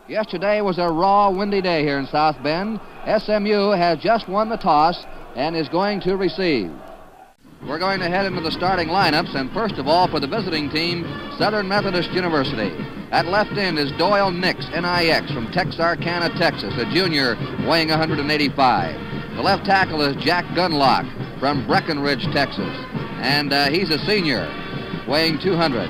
Yesterday was a raw, windy day here in South Bend. SMU has just won the toss and is going to receive. We're going to head into the starting lineups, and first of all, for the visiting team, Southern Methodist University. At left end is Doyle Nix, N-I-X, from Texarkana, Texas, a junior weighing 185. The left tackle is Jack Gunlock from Breckenridge, Texas, and he's a senior weighing 200.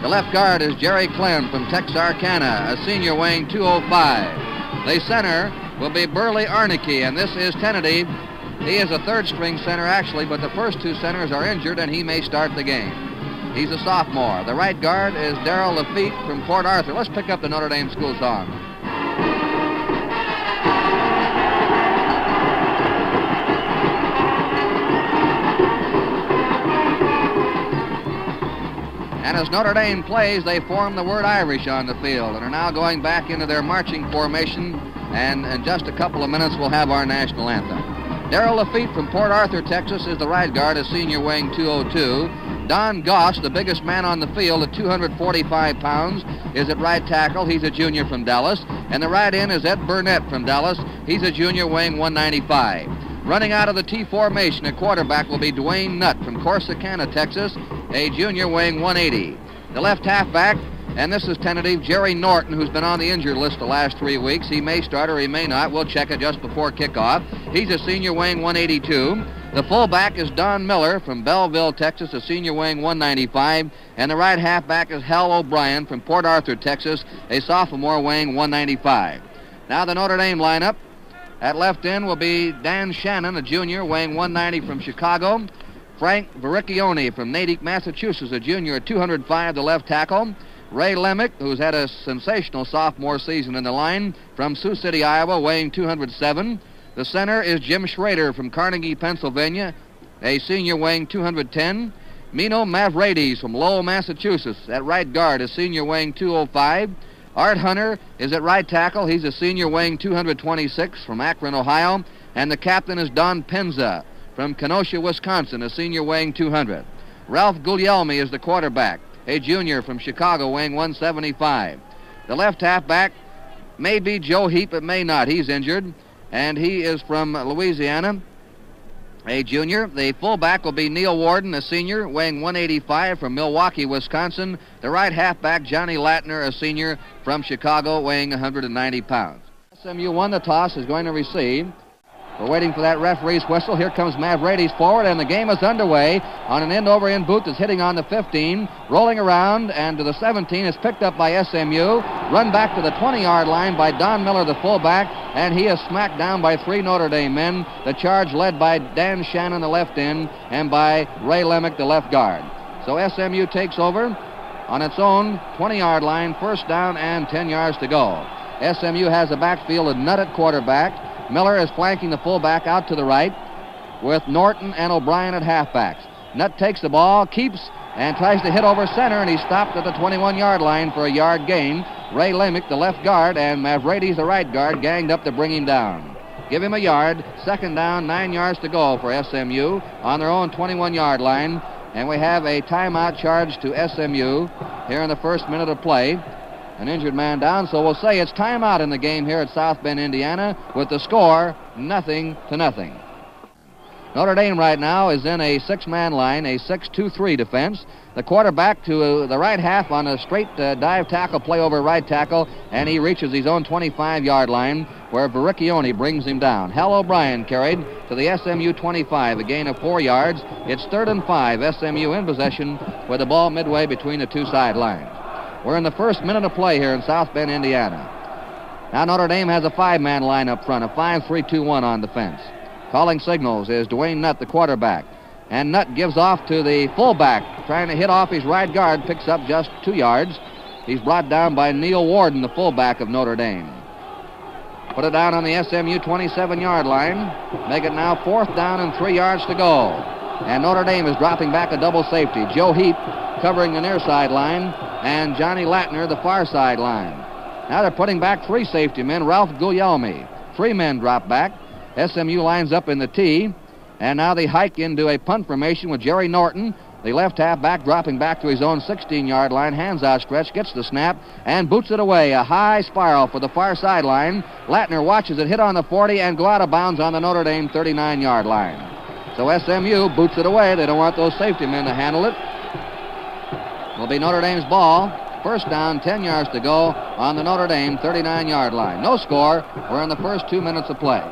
The left guard is Jerry Clem from Texarkana, a senior weighing 205. The center will be Burley Arnicke, and this is tentative. He is a third-string center, actually, but the first two centers are injured, and he may start the game. He's a sophomore. The right guard is Darrell Lafitte from Port Arthur. Let's pick up the Notre Dame school song. And as Notre Dame plays, they form the word Irish on the field and are now going back into their marching formation, and in just a couple of minutes we'll have our national anthem. Darrell Lafitte from Port Arthur, Texas, is the right guard, a senior weighing 202. Don Goss, the biggest man on the field at 245 pounds, is at right tackle. He's a junior from Dallas. And the right end is Ed Burnett from Dallas. He's a junior weighing 195. Running out of the T formation at quarterback will be Dwayne Nutt from Corsicana, Texas, a junior weighing 180. The left halfback, and this is tentative, Jerry Norton, who's been on the injured list the last 3 weeks. He may start or he may not. We'll check it just before kickoff. He's a senior weighing 182. The fullback is Don Miller from Belleville, Texas, a senior weighing 195. And the right halfback is Hal O'Brien from Port Arthur, Texas, a sophomore weighing 195. Now the Notre Dame lineup. At left end will be Dan Shannon, a junior weighing 190 from Chicago. Frank Vericchione from Natick, Massachusetts, a junior at 205, the left tackle. Ray Lemick, who's had a sensational sophomore season in the line, from Sioux City, Iowa, weighing 207. The center is Jim Schrader from Carnegie, Pennsylvania, a senior weighing 210. Mino Mavrades from Lowell, Massachusetts, at right guard, a senior weighing 205. Art Hunter is at right tackle. He's a senior weighing 226 from Akron, Ohio. And the captain is Don Penza from Kenosha, Wisconsin, a senior weighing 200. Ralph Guglielmi is the quarterback, a junior from Chicago weighing 175. The left halfback may be Joe Heap, but may not. He's injured, and he is from Louisiana, a junior. The fullback will be Neil Warden, a senior, weighing 185 from Milwaukee, Wisconsin. The right halfback, Johnny Lattner, a senior from Chicago, weighing 190 pounds. SMU won the toss, is going to receive. We're waiting for that referee's whistle. Here comes Mavrades forward, and the game is underway on an end-over-end boot that's hitting on the 15, rolling around, and to the 17 is picked up by SMU, run back to the 20-yard line by Don Miller, the fullback, and he is smacked down by 3 Notre Dame men. The charge led by Dan Shannon, the left end, and by Ray Lemick, the left guard. So SMU takes over on its own 20-yard line, first down and 10 yards to go. SMU has the backfield of Nutt at quarterback. Miller is flanking the fullback out to the right with Norton and O'Brien at halfbacks. Nutt takes the ball, keeps, and tries to hit over center, and he's stopped at the 21-yard line for a yard gain. Ray Lemick, the left guard, and Mavrades, the right guard, ganged up to bring him down. Give him a yard. Second down, 9 yards to go for SMU on their own 21-yard line. And we have a timeout charge to SMU here in the first minute of play. An injured man down, so we'll say it's timeout in the game here at South Bend, Indiana, with the score 0-0. Notre Dame right now is in a 6-man line, a 6-2-3 defense. The quarterback to the right half on a straight dive tackle play over right tackle, and he reaches his own 25-yard line where Vericchione brings him down. Hal O'Brien carried to the SMU 25, a gain of 4 yards. It's 3rd and 5, SMU in possession with the ball midway between the two sidelines. We're in the first minute of play here in South Bend, Indiana. Now Notre Dame has a 5-man line up front, a 5-3-2-1 on defense. Calling signals is Dwayne Nutt, the quarterback. And Nutt gives off to the fullback, trying to hit off his right guard, picks up just 2 yards. He's brought down by Neil Warden, the fullback of Notre Dame. Put it down on the SMU 27-yard line. Make it now 4th down and 3 yards to go. And Notre Dame is dropping back a double safety. Joe Heap covering the near sideline, and Johnny Lattner the far sideline. Now they're putting back 3 safety men. Ralph Guglielmi. 3 men drop back. SMU lines up in the T, and now they hike into a punt formation with Jerry Norton, The left halfback dropping back to his own 16-yard line, hands outstretched, gets the snap, and boots it away. A high spiral for the far sideline. Lattner watches it hit on the 40 and go out of bounds on the Notre Dame 39-yard line. So SMU boots it away. They don't want those safety men to handle it. It'll be Notre Dame's ball. First down, 10 yards to go on the Notre Dame 39-yard line. No score. We're in the first 2 minutes of play.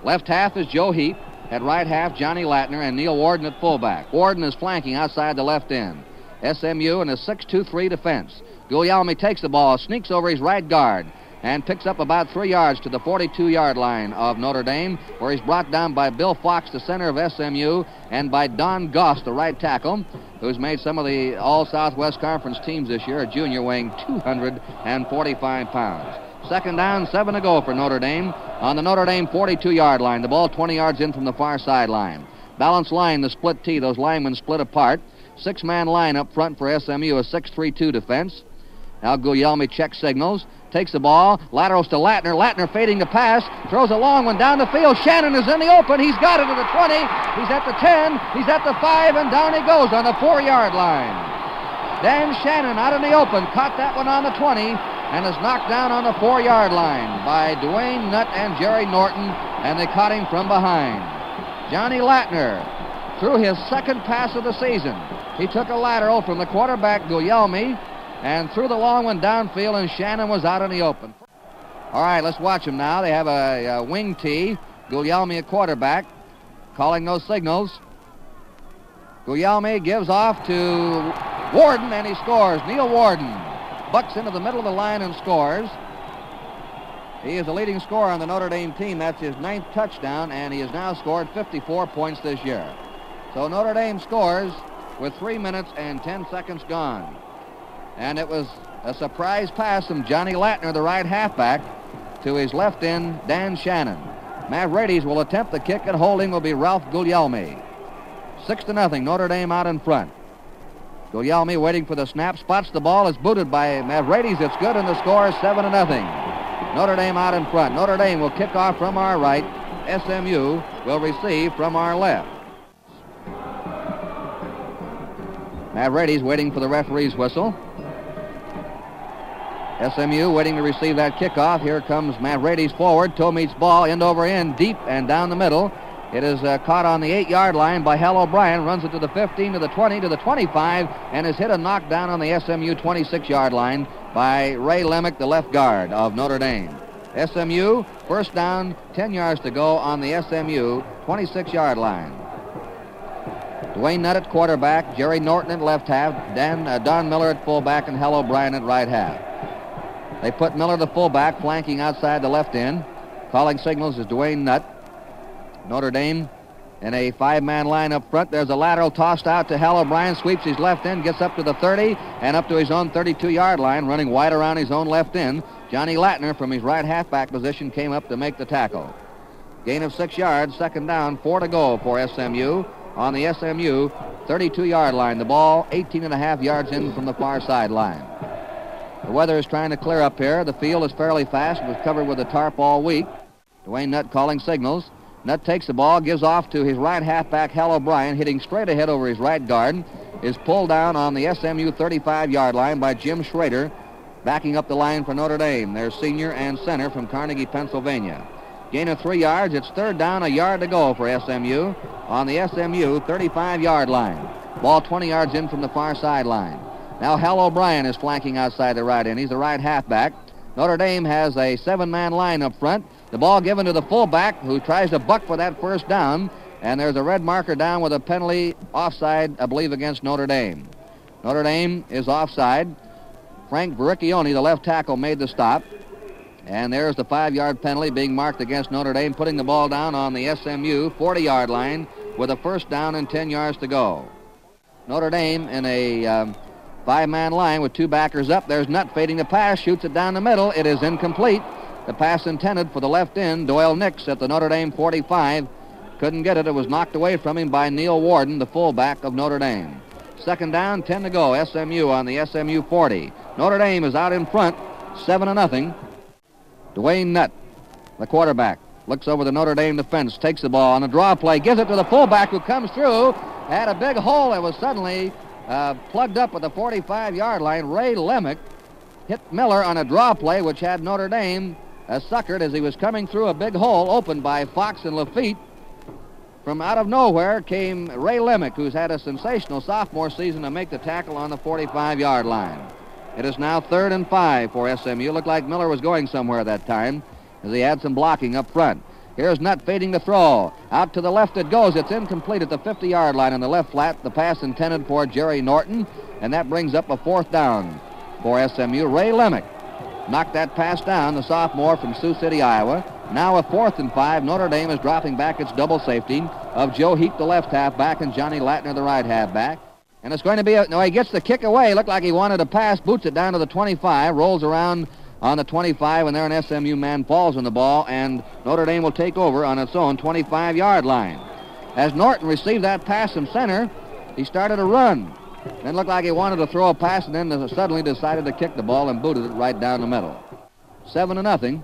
Left half is Joe Heap. At right half, Johnny Lattner and Neil Warden at fullback. Warden is flanking outside the left end. SMU in a 6-2-3 defense. Guglielmi takes the ball, sneaks over his right guard, and picks up about 3 yards to the 42-yard line of Notre Dame, where he's brought down by Bill Fox, the center of SMU, and by Don Goss, the right tackle, who's made some of the All-Southwest Conference teams this year, a junior weighing 245 pounds. Second down, 7 to go for Notre Dame on the Notre Dame 42-yard line. The ball 20 yards in from the far sideline. Balanced line, the split T. Those linemen split apart. 6-man line up front for SMU, a 6-3-2 defense. Now Guglielmi checks signals, takes the ball, laterals to Lattner. Lattner fading the pass, throws a long one down the field. Shannon is in the open. He's got it at the 20. He's at the 10. He's at the 5, and down he goes on the 4-yard line. Dan Shannon out in the open, caught that one on the 20, and is knocked down on the 4-yard line by Dwayne Nutt and Jerry Norton, and they caught him from behind. Johnny Lattner threw his second pass of the season. He took a lateral from the quarterback, Guglielmi, and threw the long one downfield, and Shannon was out in the open. All right, let's watch them now. They have a wing tee. Guglielmi at quarterback, calling those signals. Guglielmi gives off to Warden, and he scores. Neil Warden bucks into the middle of the line and scores. He is the leading scorer on the Notre Dame team. That's his 9th touchdown, and he has now scored 54 points this year. So Notre Dame scores with 3 minutes and 10 seconds gone. And it was a surprise pass from Johnny Lattner, the right halfback, to his left end, Dan Shannon. Mavrades will attempt the kick, and holding will be Ralph Guglielmi. 6-0, Notre Dame out in front. Guglielmi waiting for the snap, spots the ball, is booted by Mavrades. It's good, and the score is 7-0. Notre Dame out in front. Notre Dame will kick off from our right. SMU will receive from our left. Mavrades waiting for the referee's whistle. SMU waiting to receive that kickoff. Here comes Mavrades forward. Toe meets ball, end over end, deep and down the middle. It is caught on the 8-yard line by Hal O'Brien, runs it to the 15, to the 20, to the 25, and is hit and knocked down on the SMU 26-yard line by Ray Lemick, the left guard of Notre Dame. SMU, first down, 10 yards to go on the SMU 26-yard line. Dwayne Nutt at quarterback, Jerry Norton at left half, Don Miller at fullback, and Hal O'Brien at right half. They put Miller, the fullback, flanking outside the left end. Calling signals is Dwayne Nutt. Notre Dame in a 5-man line up front. There's a lateral tossed out to Hal O'Brien, sweeps his left end, gets up to the 30, and up to his own 32-yard line, running wide around his own left end. Johnny Lattner from his right halfback position came up to make the tackle. Gain of 6 yards, second down, 4 to go for SMU on the SMU 32-yard line. The ball 18.5 yards in from the far sideline. The weather is trying to clear up here. The field is fairly fast. It was covered with a tarp all week. Dwayne Nutt calling signals. Nutt takes the ball, gives off to his right halfback, Hal O'Brien, hitting straight ahead over his right guard, is pulled down on the SMU 35-yard line by Jim Schrader, backing up the line for Notre Dame, their senior and center from Carnegie, Pennsylvania. Gain of 3 yards. It's third down, a yard to go for SMU on the SMU 35-yard line. Ball 20 yards in from the far sideline. Now Hal O'Brien is flanking outside the right end. He's the right halfback. Notre Dame has a 7-man line up front. The ball given to the fullback, who tries to buck for that first down, and there's a red marker down with a penalty offside, I believe, against Notre Dame. Notre Dame is offside. Frank Vericchione, the left tackle, made the stop, and there's the 5-yard penalty being marked against Notre Dame, putting the ball down on the SMU 40-yard line with a first down and 10 yards to go. Notre Dame in a 5-man line with 2 backers up. There's Nutt fading the pass, shoots it down the middle. It is incomplete. The pass intended for the left end. Doyle Nix at the Notre Dame 45 couldn't get it. It was knocked away from him by Neil Warden, the fullback of Notre Dame. Second down, 10 to go. SMU on the SMU 40. Notre Dame is out in front, 7-0. Dwayne Nutt, the quarterback, looks over the Notre Dame defense, takes the ball on a draw play, gives it to the fullback, who comes through had a big hole that was suddenly plugged up at the 45-yard line. Ray Lemick hit Miller on a draw play, which had Notre Dame suckered as he was coming through a big hole opened by Fox and Lafitte. From out of nowhere came Ray Lemick, who's had a sensational sophomore season, to make the tackle on the 45-yard line. It is now 3rd and 5 for SMU. Looked like Miller was going somewhere that time as he had some blocking up front. Here's Nutt fading the throw. Out to the left it goes. It's incomplete at the 50-yard line on the left flat. The pass intended for Jerry Norton, and that brings up a 4th down for SMU. Ray Lemick knocked that pass down, the sophomore from Sioux City, Iowa. Now a 4th and 5. Notre Dame is dropping back its double safety of Joe Heap, the left halfback, and Johnny Lattner, the right halfback. And it's going to be no, he gets the kick away. Looked like he wanted to pass, boots it down to the 25, rolls around on the 25, and there an SMU man falls on the ball, and Notre Dame will take over on its own 25-yard line. As Norton received that pass from center, he started to run. Then looked like he wanted to throw a pass, and then suddenly decided to kick the ball and booted it right down the middle. 7-0.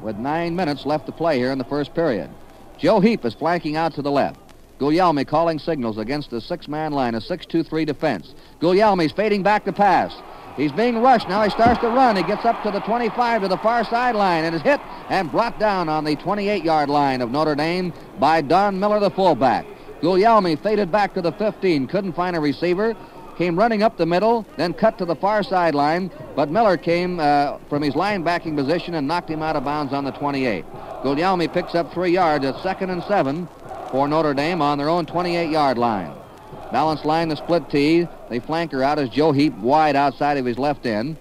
With 9 minutes left to play here in the first period. Joe Heap is flanking out to the left. Guglielmi calling signals against the 6-man line, a 6-2-3 defense. Guglielmi's fading back to pass. He's being rushed. Now he starts to run. He gets up to the 25 to the far sideline and is hit and brought down on the 28-yard line of Notre Dame by Don Miller, the fullback. Guglielmi faded back to the 15, couldn't find a receiver, came running up the middle, then cut to the far sideline, but Miller came from his linebacking position and knocked him out of bounds on the 28. Guglielmi picks up 3 yards at 2nd and 7 for Notre Dame on their own 28-yard line. Balanced line, the split tee. They flanker out as Joe Heap wide outside of his left end.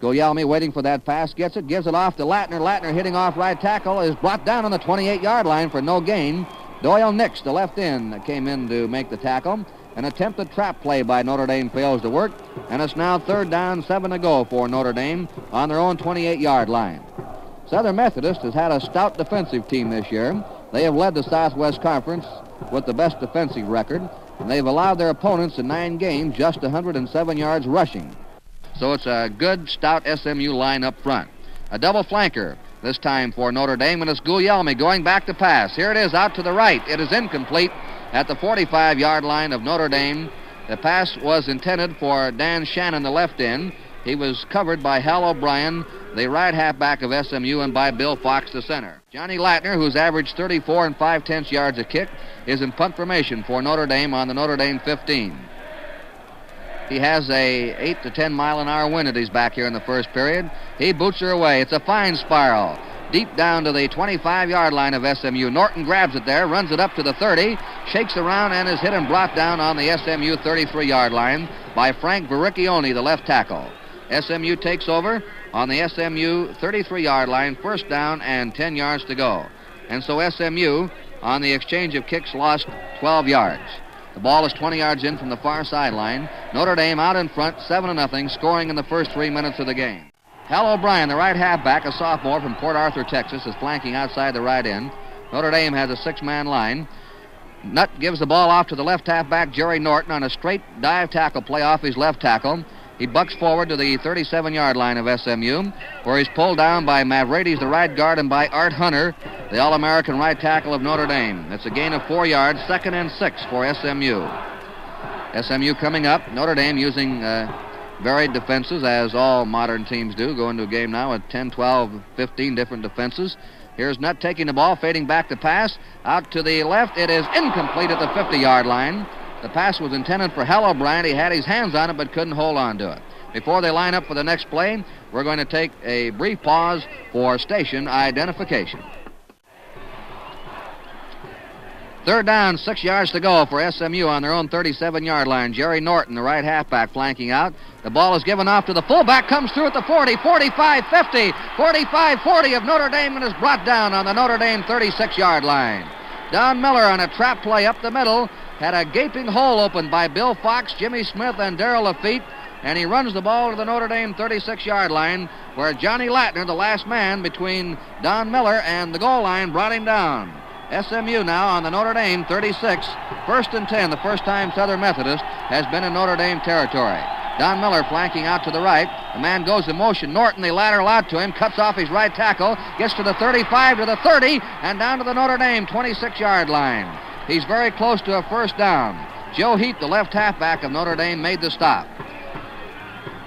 Guglielmi waiting for that pass, gets it, gives it off to Lattner. Lattner hitting off right tackle, is brought down on the 28-yard line for no gain. Doyle Nix, the left end, came in to make the tackle. An attempted trap play by Notre Dame fails to work, and it's now 3rd down, 7 to go for Notre Dame on their own 28-yard line. Southern Methodist has had a stout defensive team this year. They have led the Southwest Conference with the best defensive record, and they've allowed their opponents in 9 games just 107 yards rushing. So it's a good, stout SMU line up front. A double flanker this time for Notre Dame, and it's Guglielmi going back to pass. Here it is out to the right. It is incomplete at the 45-yard line of Notre Dame. The pass was intended for Dan Shannon, the left end. He was covered by Hal O'Brien, the right halfback of SMU, and by Bill Fox, the center. Johnny Lattner, who's averaged 34 5/10 yards a kick, is in punt formation for Notre Dame on the Notre Dame 15. He has a 8 to 10 mile-an-hour wind at his back here in the first period. He boots her away. It's a fine spiral. Deep down to the 25-yard line of SMU. Norton grabs it there, runs it up to the 30, shakes around, and is hit and brought down on the SMU 33-yard line by Frank Verricchione, the left tackle. SMU takes over on the SMU 33-yard line, 1st down and 10 yards to go. And so SMU, on the exchange of kicks, lost 12 yards. The ball is 20 yards in from the far sideline. Notre Dame out in front, 7-0, scoring in the first 3 minutes of the game. Hal O'Brien, the right halfback, a sophomore from Port Arthur, Texas, is flanking outside the right end. Notre Dame has a 6-man line. Nutt gives the ball off to the left halfback, Jerry Norton, on a straight dive tackle play off his left tackle. He bucks forward to the 37-yard line of SMU, where he's pulled down by Mavrades, the right guard, and by Art Hunter, the All-American right tackle of Notre Dame. It's a gain of 4 yards, 2nd and 6 for SMU. SMU coming up. Notre Dame using varied defenses, as all modern teams do. Go into a game now with 10, 12, 15 different defenses. Here's Nutt taking the ball, fading back to pass. Out to the left. It is incomplete at the 50-yard line. The pass was intended for Hal O'Brien. He had his hands on it but couldn't hold on to it. Before they line up for the next play, we're going to take a brief pause for station identification. 3rd down, 6 yards to go for SMU on their own 37-yard line. Jerry Norton, the right halfback, flanking out. The ball is given off to the fullback, comes through at the 40, 45, 50, 45, 40 of Notre Dame, and is brought down on the Notre Dame 36-yard line. Don Miller on a trap play up the middle had a gaping hole opened by Bill Fox, Jimmy Smith, and Darrell Lafitte, and he runs the ball to the Notre Dame 36-yard line, where Johnny Lattner, the last man between Don Miller and the goal line, brought him down. SMU now on the Notre Dame 36, 1st and 10, the first time Southern Methodist has been in Notre Dame territory. Don Miller flanking out to the right. The man goes in motion. Norton, the lateral out to him, cuts off his right tackle, gets to the 35, to the 30, and down to the Notre Dame 26-yard line. He's very close to a first down. Joe Heap, the left halfback of Notre Dame, made the stop.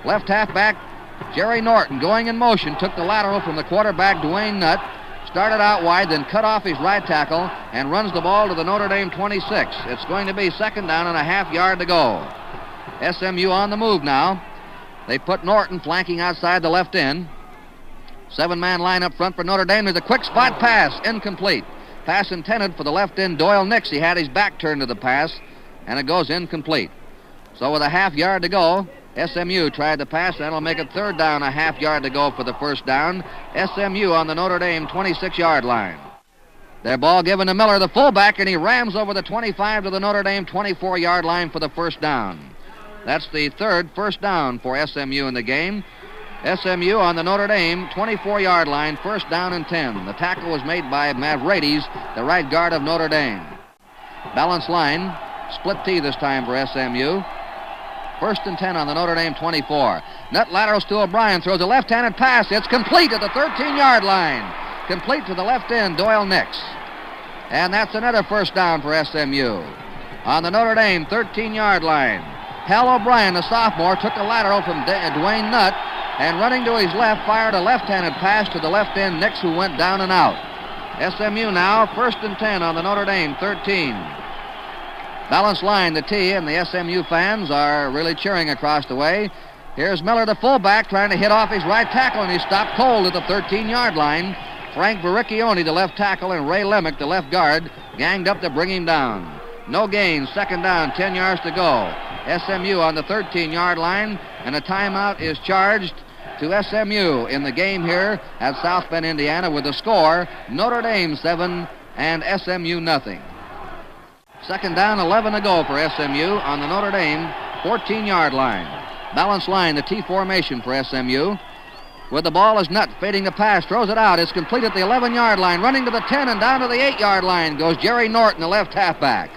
Left halfback Jerry Norton, going in motion, took the lateral from the quarterback Dwayne Nutt, started out wide, then cut off his right tackle and runs the ball to the Notre Dame 26. It's going to be second down and a half-yard to go. SMU on the move now. They put Norton flanking outside the left end. 7-man line up front for Notre Dame. There's a quick spot pass, incomplete. Pass intended for the left end Doyle Nix. He had his back turned to the pass, and it goes incomplete. So with a half-yard to go, SMU tried the pass. That'll make it third down, a half-yard to go for the first down. SMU on the Notre Dame 26-yard line. Their ball given to Miller, the fullback, and he rams over the 25 to the Notre Dame 24-yard line for the first down. That's the third first down for SMU in the game. SMU on the Notre Dame 24-yard line, first down and 10. The tackle was made by Mavrades, the right guard of Notre Dame. Balance line, split T this time for SMU. First and 10 on the Notre Dame 24. Nutt laterals to O'Brien, throws a left-handed pass. It's complete at the 13-yard line. Complete to the left end, Doyle Nix. And that's another first down for SMU. On the Notre Dame 13-yard line, Hal O'Brien, the sophomore, took the lateral from Dwayne Nutt, and running to his left, fired a left-handed pass to the left end Nix, who went down and out. SMU now, first and 10 on the Notre Dame 13. Balance line, the T, and the SMU fans are really cheering across the way. Here's Miller, the fullback, trying to hit off his right tackle, and he stopped cold at the 13-yard line. Frank Verricchione, the left tackle, and Ray Lemick, the left guard, ganged up to bring him down. No gain, second down, 10 yards to go. SMU on the 13-yard line, and a timeout is charged to SMU in the game here at South Bend, Indiana, with the score Notre Dame 7 and SMU nothing. Second down, 11 to go for SMU on the Notre Dame 14-yard line. Balance line, the T formation for SMU. With the ball is Nutt, fading the pass, throws it out. It's complete at the 11-yard line. Running to the 10 and down to the 8-yard line goes Jerry Norton, the left halfback.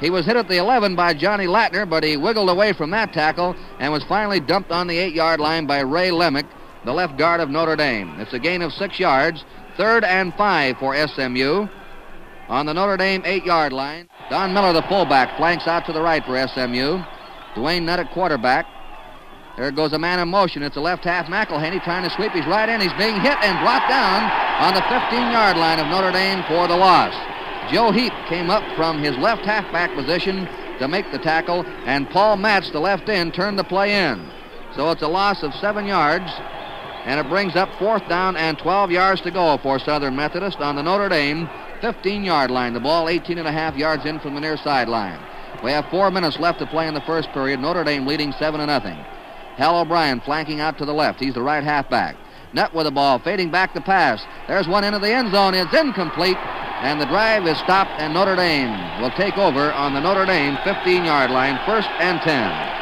He was hit at the 11 by Johnny Lattner, but he wiggled away from that tackle and was finally dumped on the 8-yard line by Ray Lemick, the left guard of Notre Dame. It's a gain of 6 yards. Third and 5 for SMU. On the Notre Dame 8-yard line, Don Miller, the fullback, flanks out to the right for SMU. Dwayne Nutt at quarterback. There goes a man in motion. It's a left half, McElhaney, trying to sweep his right end. He's being hit and brought down on the 15-yard line of Notre Dame for the loss. Joe Heap came up from his left halfback position to make the tackle, and Paul Matz, the left end, turned the play in. So it's a loss of 7 yards, and it brings up fourth down and 12 yards to go for Southern Methodist on the Notre Dame 15-yard line. The ball 18.5 yards in from the near sideline. We have 4 minutes left to play in the first period. Notre Dame leading 7-0. Hal O'Brien flanking out to the left. He's the right halfback. Nutt with the ball, fading back the pass. There's one into the end zone. It's incomplete, and the drive is stopped, and Notre Dame will take over on the Notre Dame 15-yard line, first and 10.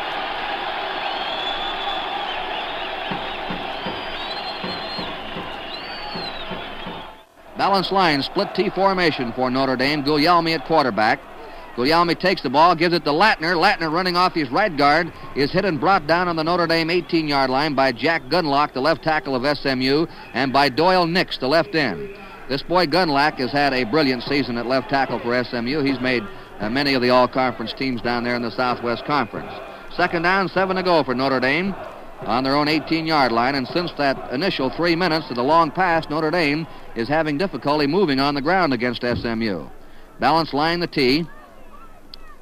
Balance line, split T formation for Notre Dame. Guglielmi at quarterback. Guglielmi takes the ball, gives it to Lattner. Lattner, running off his right guard, is hit and brought down on the Notre Dame 18-yard line by Jack Gunlock, the left tackle of SMU, and by Doyle Nix, the left end. This boy Gunlock has had a brilliant season at left tackle for SMU. He's made many of the all-conference teams down there in the Southwest Conference. Second down, 7 to go for Notre Dame on their own 18-yard line, and since that initial 3 minutes to the long pass, Notre Dame is having difficulty moving on the ground against SMU. Balance line, the T.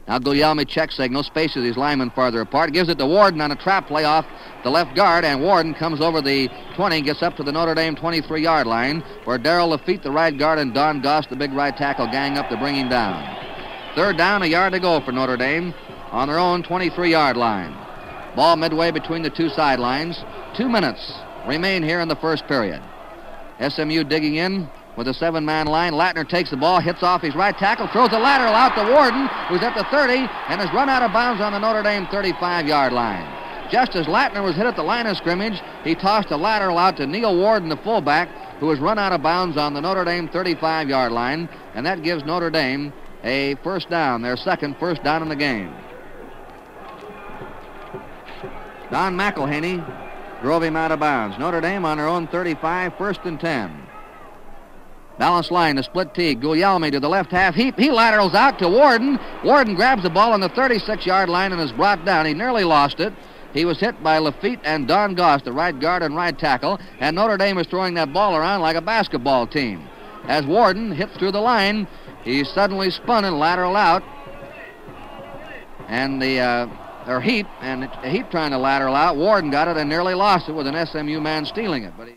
Now Guglielmi check signal, spaces his linemen farther apart, gives it to Warden on a trap play off the left guard, and Warden comes over the 20, gets up to the Notre Dame 23-yard line, where Darrell Lafitte, the right guard, and Don Goss, the big right tackle, gang up to bring him down. Third down, a yard to go for Notre Dame on their own 23-yard line. Ball midway between the two sidelines. 2 minutes remain here in the first period. SMU digging in with a 7-man line. Lattner takes the ball, hits off his right tackle, throws a lateral out to Warden, who's at the 30, and has run out of bounds on the Notre Dame 35-yard line. Just as Lattner was hit at the line of scrimmage, he tossed a lateral out to Neil Warden, the fullback, who has run out of bounds on the Notre Dame 35-yard line, and that gives Notre Dame a first down, their second first down in the game. Don McElhaney drove him out of bounds. Notre Dame on their own 35, first and 10. Balance line, the split tee. Guglielmi to the left half. He laterals out to Warden. Warden grabs the ball on the 36-yard line and is brought down. He nearly lost it. He was hit by Lafitte and Don Goss, the right guard and right tackle, and Notre Dame is throwing that ball around like a basketball team. As Warden hit through the line, he suddenly spun and lateral out. And Heap trying to lateral out. Warden got it and nearly lost it with an SMU man stealing it. But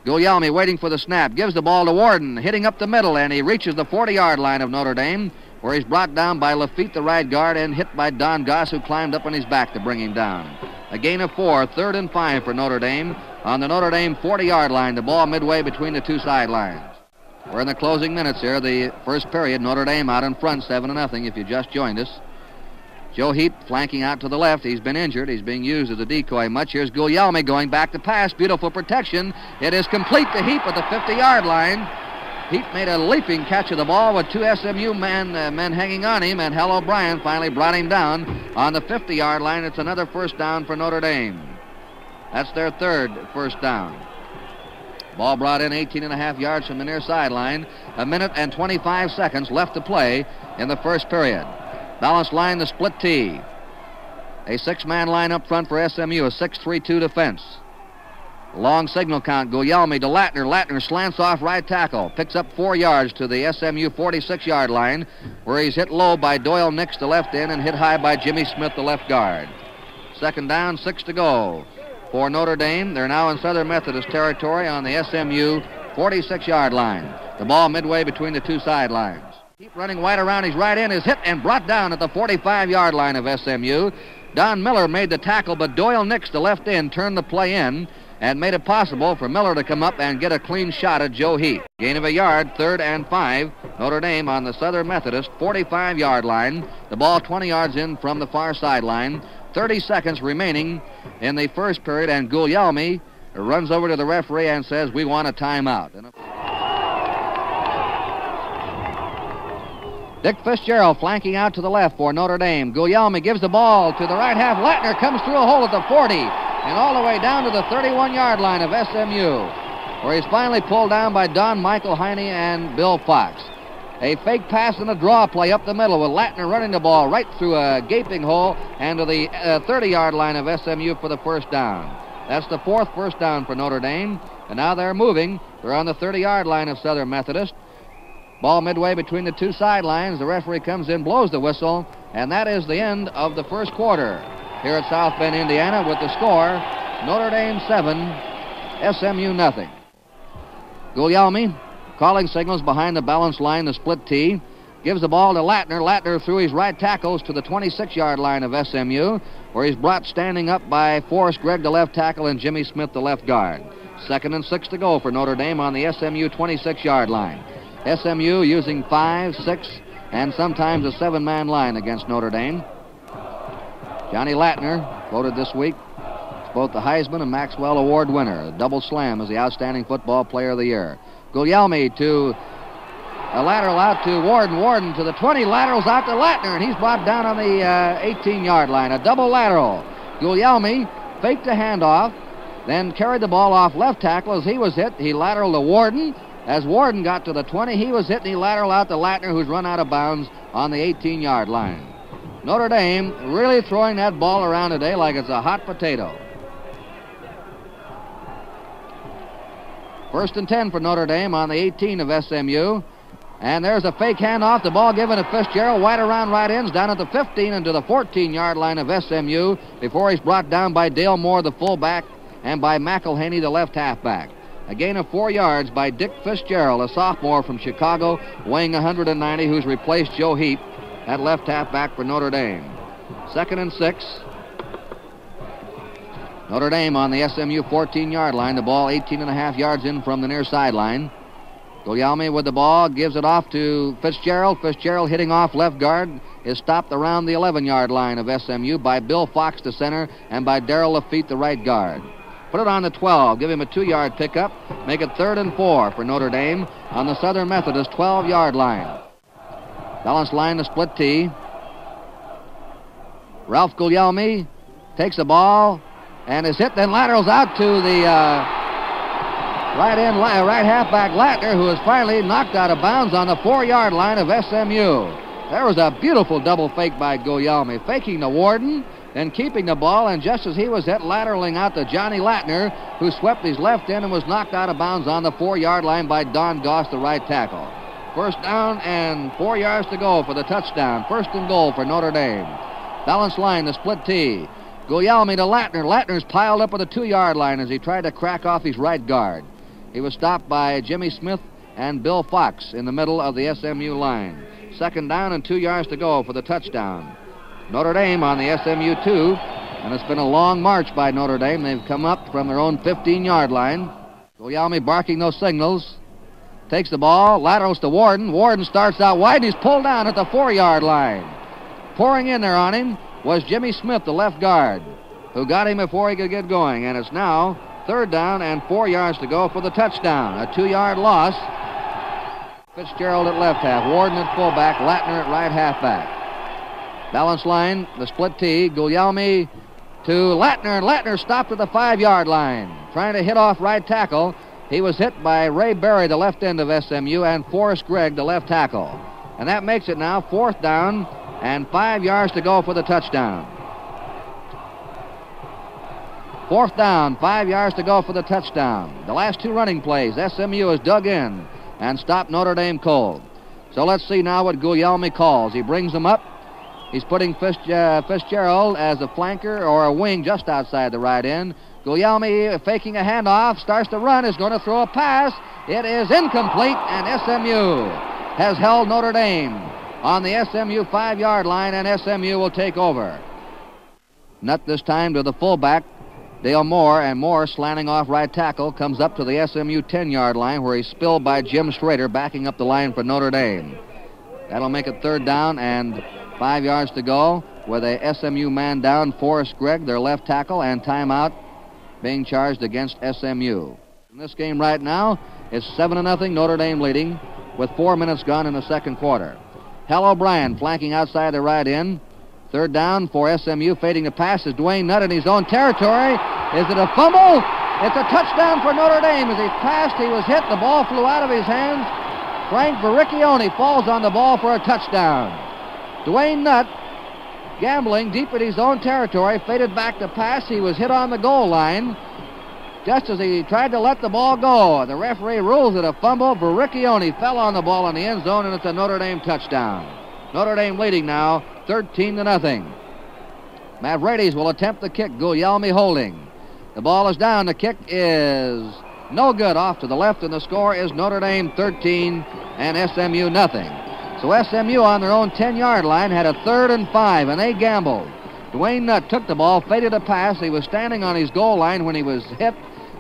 Guglielmi waiting for the snap, gives the ball to Warden, hitting up the middle, and he reaches the 40-yard line of Notre Dame, where he's brought down by Lafitte, the right guard, and hit by Don Goss, who climbed up on his back to bring him down. A gain of 4, 3rd and 5 for Notre Dame on the Notre Dame 40-yard line, the ball midway between the two sidelines. We're in the closing minutes here, the first period. Notre Dame out in front, 7-0 if you just joined us. Joe Heap flanking out to the left. He's been injured. He's being used as a decoy much. Here's Guglielmi going back to pass. Beautiful protection. It is complete to Heap at the 50-yard line. Heap made a leaping catch of the ball with two SMU men hanging on him, and Hal O'Brien finally brought him down on the 50-yard line. It's another first down for Notre Dame. That's their third first down. Ball brought in 18.5 yards from the near sideline. 1 minute and 25 seconds left to play in the first period. Balanced line, the split tee. A 6-man line up front for SMU, a 6-3-2 defense. Long signal count, Guglielmi to Lattner. Lattner slants off right tackle. Picks up 4 yards to the SMU 46-yard line, where he's hit low by Doyle Nix, the left end, and hit high by Jimmy Smith, the left guard. Second down, 6 to go for Notre Dame. They're now in Southern Methodist territory on the SMU 46-yard line. The ball midway between the two sidelines. Keep running wide around his right end, is hit and brought down at the 45-yard line of SMU. Don Miller made the tackle, but Doyle Nix, the left end, turned the play in and made it possible for Miller to come up and get a clean shot at Joe Heap. Gain of a yard, 3rd and 5. Notre Dame on the Southern Methodist 45-yard line. The ball 20 yards in from the far sideline. 30 seconds remaining in the first period, and Guglielmi runs over to the referee and says, "We want a timeout." Dick Fitzgerald flanking out to the left for Notre Dame. Guglielmi gives the ball to the right half. Lattner comes through a hole at the 40 and all the way down to the 31-yard line of SMU, where he's finally pulled down by Don Michael Heine and Bill Fox. A fake pass and a draw play up the middle with Lattner running the ball right through a gaping hole and to the 30-yard line of SMU for the first down. That's the 4th first down for Notre Dame, and now they're moving. They're on the 30-yard line of Southern Methodist. Ball midway between the two sidelines. The referee comes in, blows the whistle, and that is the end of the first quarter here at South Bend, Indiana, with the score, Notre Dame 7, SMU nothing. Guglielmi calling signals behind the balance line, the split tee. Gives the ball to Lattner. Lattner through his right tackles to the 26-yard line of SMU, where he's brought standing up by Forrest, Gregg, the left tackle, and Jimmy Smith, the left guard. 2nd and 6 to go for Notre Dame on the SMU 26-yard line. SMU using 5, 6, and sometimes a 7-man line against Notre Dame. Johnny Lattner, voted this week, is both the Heisman and Maxwell Award winner. A double slam as the outstanding football player of the year. Guglielmi to a lateral out to Warden. Warden to the 20, laterals out to Lattner, and he's brought down on the 18-yard line. A double lateral. Guglielmi faked a handoff, then carried the ball off left tackle as he was hit. He lateraled to Warden. As Warden got to the 20, he was hit, and he lateral out to Lattner, who's run out of bounds on the 18-yard line. Notre Dame really throwing that ball around today like it's a hot potato. 1st and 10 for Notre Dame on the 18 of SMU. And there's a fake handoff. The ball given to Fitzgerald, wide around right ends, down at the 15 and to the 14-yard line of SMU before he's brought down by Dale Moore, the fullback, and by McElhaney, the left halfback. A gain of 4 yards by Dick Fitzgerald, a sophomore from Chicago, weighing 190, who's replaced Joe Heap, that left halfback for Notre Dame. 2nd and 6. Notre Dame on the SMU 14-yard line. The ball 18.5 yards in from the near sideline. Guglielmi with the ball, gives it off to Fitzgerald. Fitzgerald hitting off left guard is stopped around the 11-yard line of SMU by Bill Fox, the center, and by Darrell Lafitte, the right guard. Put it on the 12, give him a 2-yard pickup, make it 3rd and 4 for Notre Dame on the Southern Methodist 12-yard line. Balance line, the split tee. Ralph Guglielmi takes the ball and is hit, then laterals out to the right halfback Lattner, who is finally knocked out of bounds on the 4-yard line of SMU. There was a beautiful double fake by Guglielmi, faking the warden and keeping the ball, and just as he was hit, lateraling out to Johnny Lattner, who swept his left end and was knocked out of bounds on the 4-yard line by Don Goss, the right tackle. First down and 4 yards to go for the touchdown. First and goal for Notre Dame. Balance line, the split tee. Guglielmi to Lattner. Lattner's piled up at the 2-yard line as he tried to crack off his right guard. He was stopped by Jimmy Smith and Bill Fox in the middle of the SMU line. Second down and 2 yards to go for the touchdown. Notre Dame on the SMU 2, and it's been a long march by Notre Dame. They've come up from their own 15-yard line. Guglielmi barking those signals. Takes the ball, laterals to Warden. Warden starts out wide, and he's pulled down at the 4-yard line. Pouring in there on him was Jimmy Smith, the left guard, who got him before he could get going. And it's now third down and 4 yards to go for the touchdown. A 2-yard loss. Fitzgerald at left half, Warden at fullback, Lattner at right halfback. Balance line, the split tee, Guglielmi to Lattner, and Lattner stopped at the 5-yard line, trying to hit off right tackle. He was hit by Ray Berry, the left end of SMU, and Forrest Gregg, the left tackle. And that makes it now fourth down and 5 yards to go for the touchdown. Fourth down, 5 yards to go for the touchdown. The last two running plays, SMU has dug in and stopped Notre Dame cold. So let's see now what Guglielmi calls. He brings them up. He's putting Fitzgerald as a flanker or a wing just outside the right end. Guglielmi faking a handoff, starts to run, is going to throw a pass. It is incomplete, and SMU has held Notre Dame on the SMU 5-yard line, and SMU will take over. Nutt this time to the fullback, Dale Moore, and Moore slanting off right tackle, comes up to the SMU 10-yard line where he's spilled by Jim Schrader, backing up the line for Notre Dame. That'll make it third down and 5 yards to go with a SMU man down, Forrest Gregg, their left tackle, and timeout being charged against SMU. In this game right now, it's 7-0, Notre Dame leading with 4 minutes gone in the second quarter. Hal O'Brien flanking outside the right end. Third down for SMU, fading the pass is Dwayne Nutt in his own territory. Is it a fumble? It's a touchdown for Notre Dame. As he passed, he was hit. The ball flew out of his hands. Frank Verricchione falls on the ball for a touchdown. Dwayne Nutt, gambling deep in his own territory, faded back to pass. He was hit on the goal line just as he tried to let the ball go. The referee rules it a fumble. Verricchione fell on the ball in the end zone, and it's a Notre Dame touchdown. Notre Dame leading now 13-0. Mavrides will attempt the kick. Guglielmi holding. The ball is down. The kick is no good, off to the left, and the score is Notre Dame 13 and SMU nothing. So SMU on their own 10-yard line had a 3rd and 5, and they gambled. Dwayne Nutt took the ball, faded a pass. He was standing on his goal line when he was hit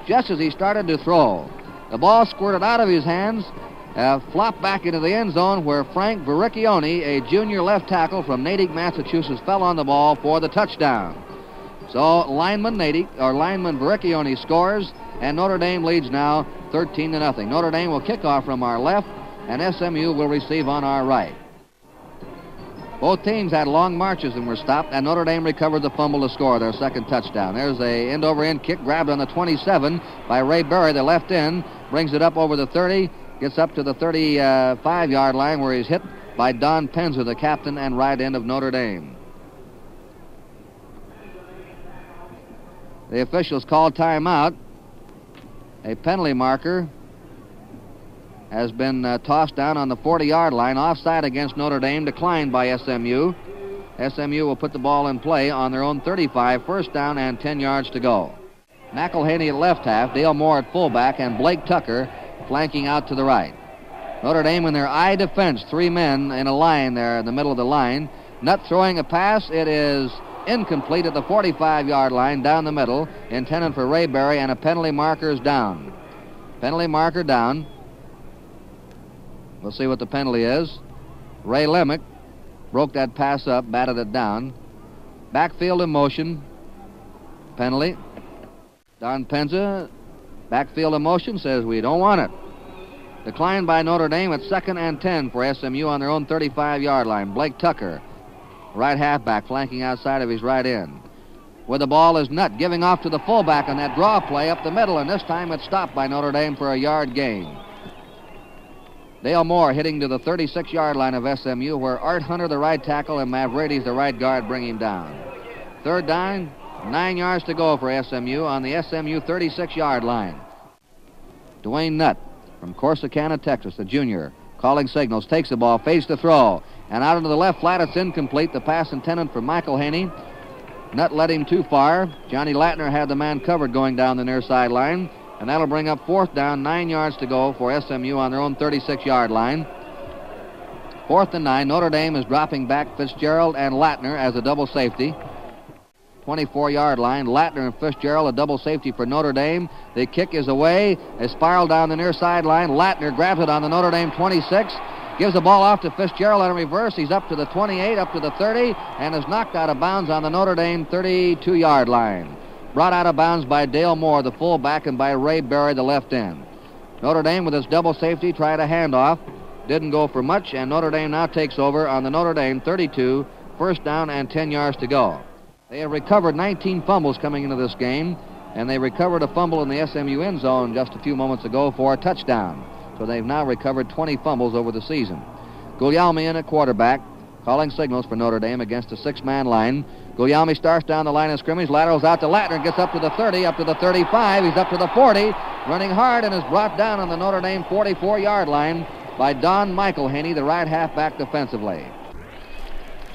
just as he started to throw. The ball squirted out of his hands, flopped back into the end zone where Frank Verricchione, a junior left tackle from Natick, Massachusetts, fell on the ball for the touchdown. So lineman Verricchione scores, and Notre Dame leads now 13-0. Notre Dame will kick off from our left, and SMU will receive on our right. Both teams had long marches and were stopped, and Notre Dame recovered the fumble to score their second touchdown. There's a end-over-end kick grabbed on the 27 by Ray Berry, the left end, brings it up over the 30, gets up to the 35-yard line where he's hit by Don Penzer, the captain and right end of Notre Dame. The officials call timeout. A penalty marker has been tossed down on the 40-yard line, offside against Notre Dame, declined by SMU. SMU will put the ball in play on their own 35, first down and 10 yards to go. McElhaney at left half, Dale Moore at fullback, and Blake Tucker flanking out to the right. Notre Dame in their eye defense, 3 men in a line there in the middle of the line. Nutt throwing a pass. It is incomplete at the 45-yard line down the middle, intended for Ray Berry, and a penalty marker is down. Penalty marker down. We'll see what the penalty is. Ray Lemick broke that pass up, batted it down. Backfield in motion. Penalty. Don Penza, backfield in motion, says we don't want it. Declined by Notre Dame at 2nd and 10 for SMU on their own 35-yard line. Blake Tucker, right halfback, flanking outside of his right end. with the ball is Nutt, giving off to the fullback on that draw play up the middle, and this time it's stopped by Notre Dame for a yard gain. Dale Moore hitting to the 36-yard line of SMU, where Art Hunter, the right tackle, and Mavrades, the right guard, bring him down. Third down, 9 yards to go for SMU on the SMU 36-yard line. Dwayne Nutt from Corsicana, Texas, the junior, calling signals, takes the ball, fades to throw, and out into the left flat, it's incomplete. The pass intended for Michael Haney. Nutt led him too far. Johnny Lattner had the man covered going down the near sideline, and that'll bring up fourth down, 9 yards to go for SMU on their own 36-yard line. 4th and 9. Notre Dame is dropping back Fitzgerald and Lattner as a double safety. 24-yard line. Lattner and Fitzgerald, a double safety for Notre Dame. The kick is away. They spiral down the near sideline. Lattner grabs it on the Notre Dame 26. Gives the ball off to Fitzgerald on reverse. He's up to the 28, up to the 30, and is knocked out of bounds on the Notre Dame 32-yard line. Brought out of bounds by Dale Moore, the fullback, and by Ray Berry, the left end. Notre Dame, with its double safety, tried a handoff. Didn't go for much, and Notre Dame now takes over on the Notre Dame 32, first down and 10 yards to go. They have recovered 19 fumbles coming into this game, and they recovered a fumble in the SMU end zone just a few moments ago for a touchdown. So they've now recovered 20 fumbles over the season. Guglielmi in at quarterback, calling signals for Notre Dame against a 6-man line. Guglielmi starts down the line of scrimmage, laterals out to Lattner, gets up to the 30, up to the 35, he's up to the 40, running hard, and is brought down on the Notre Dame 44-yard line by Don Michael Haney, the right halfback defensively.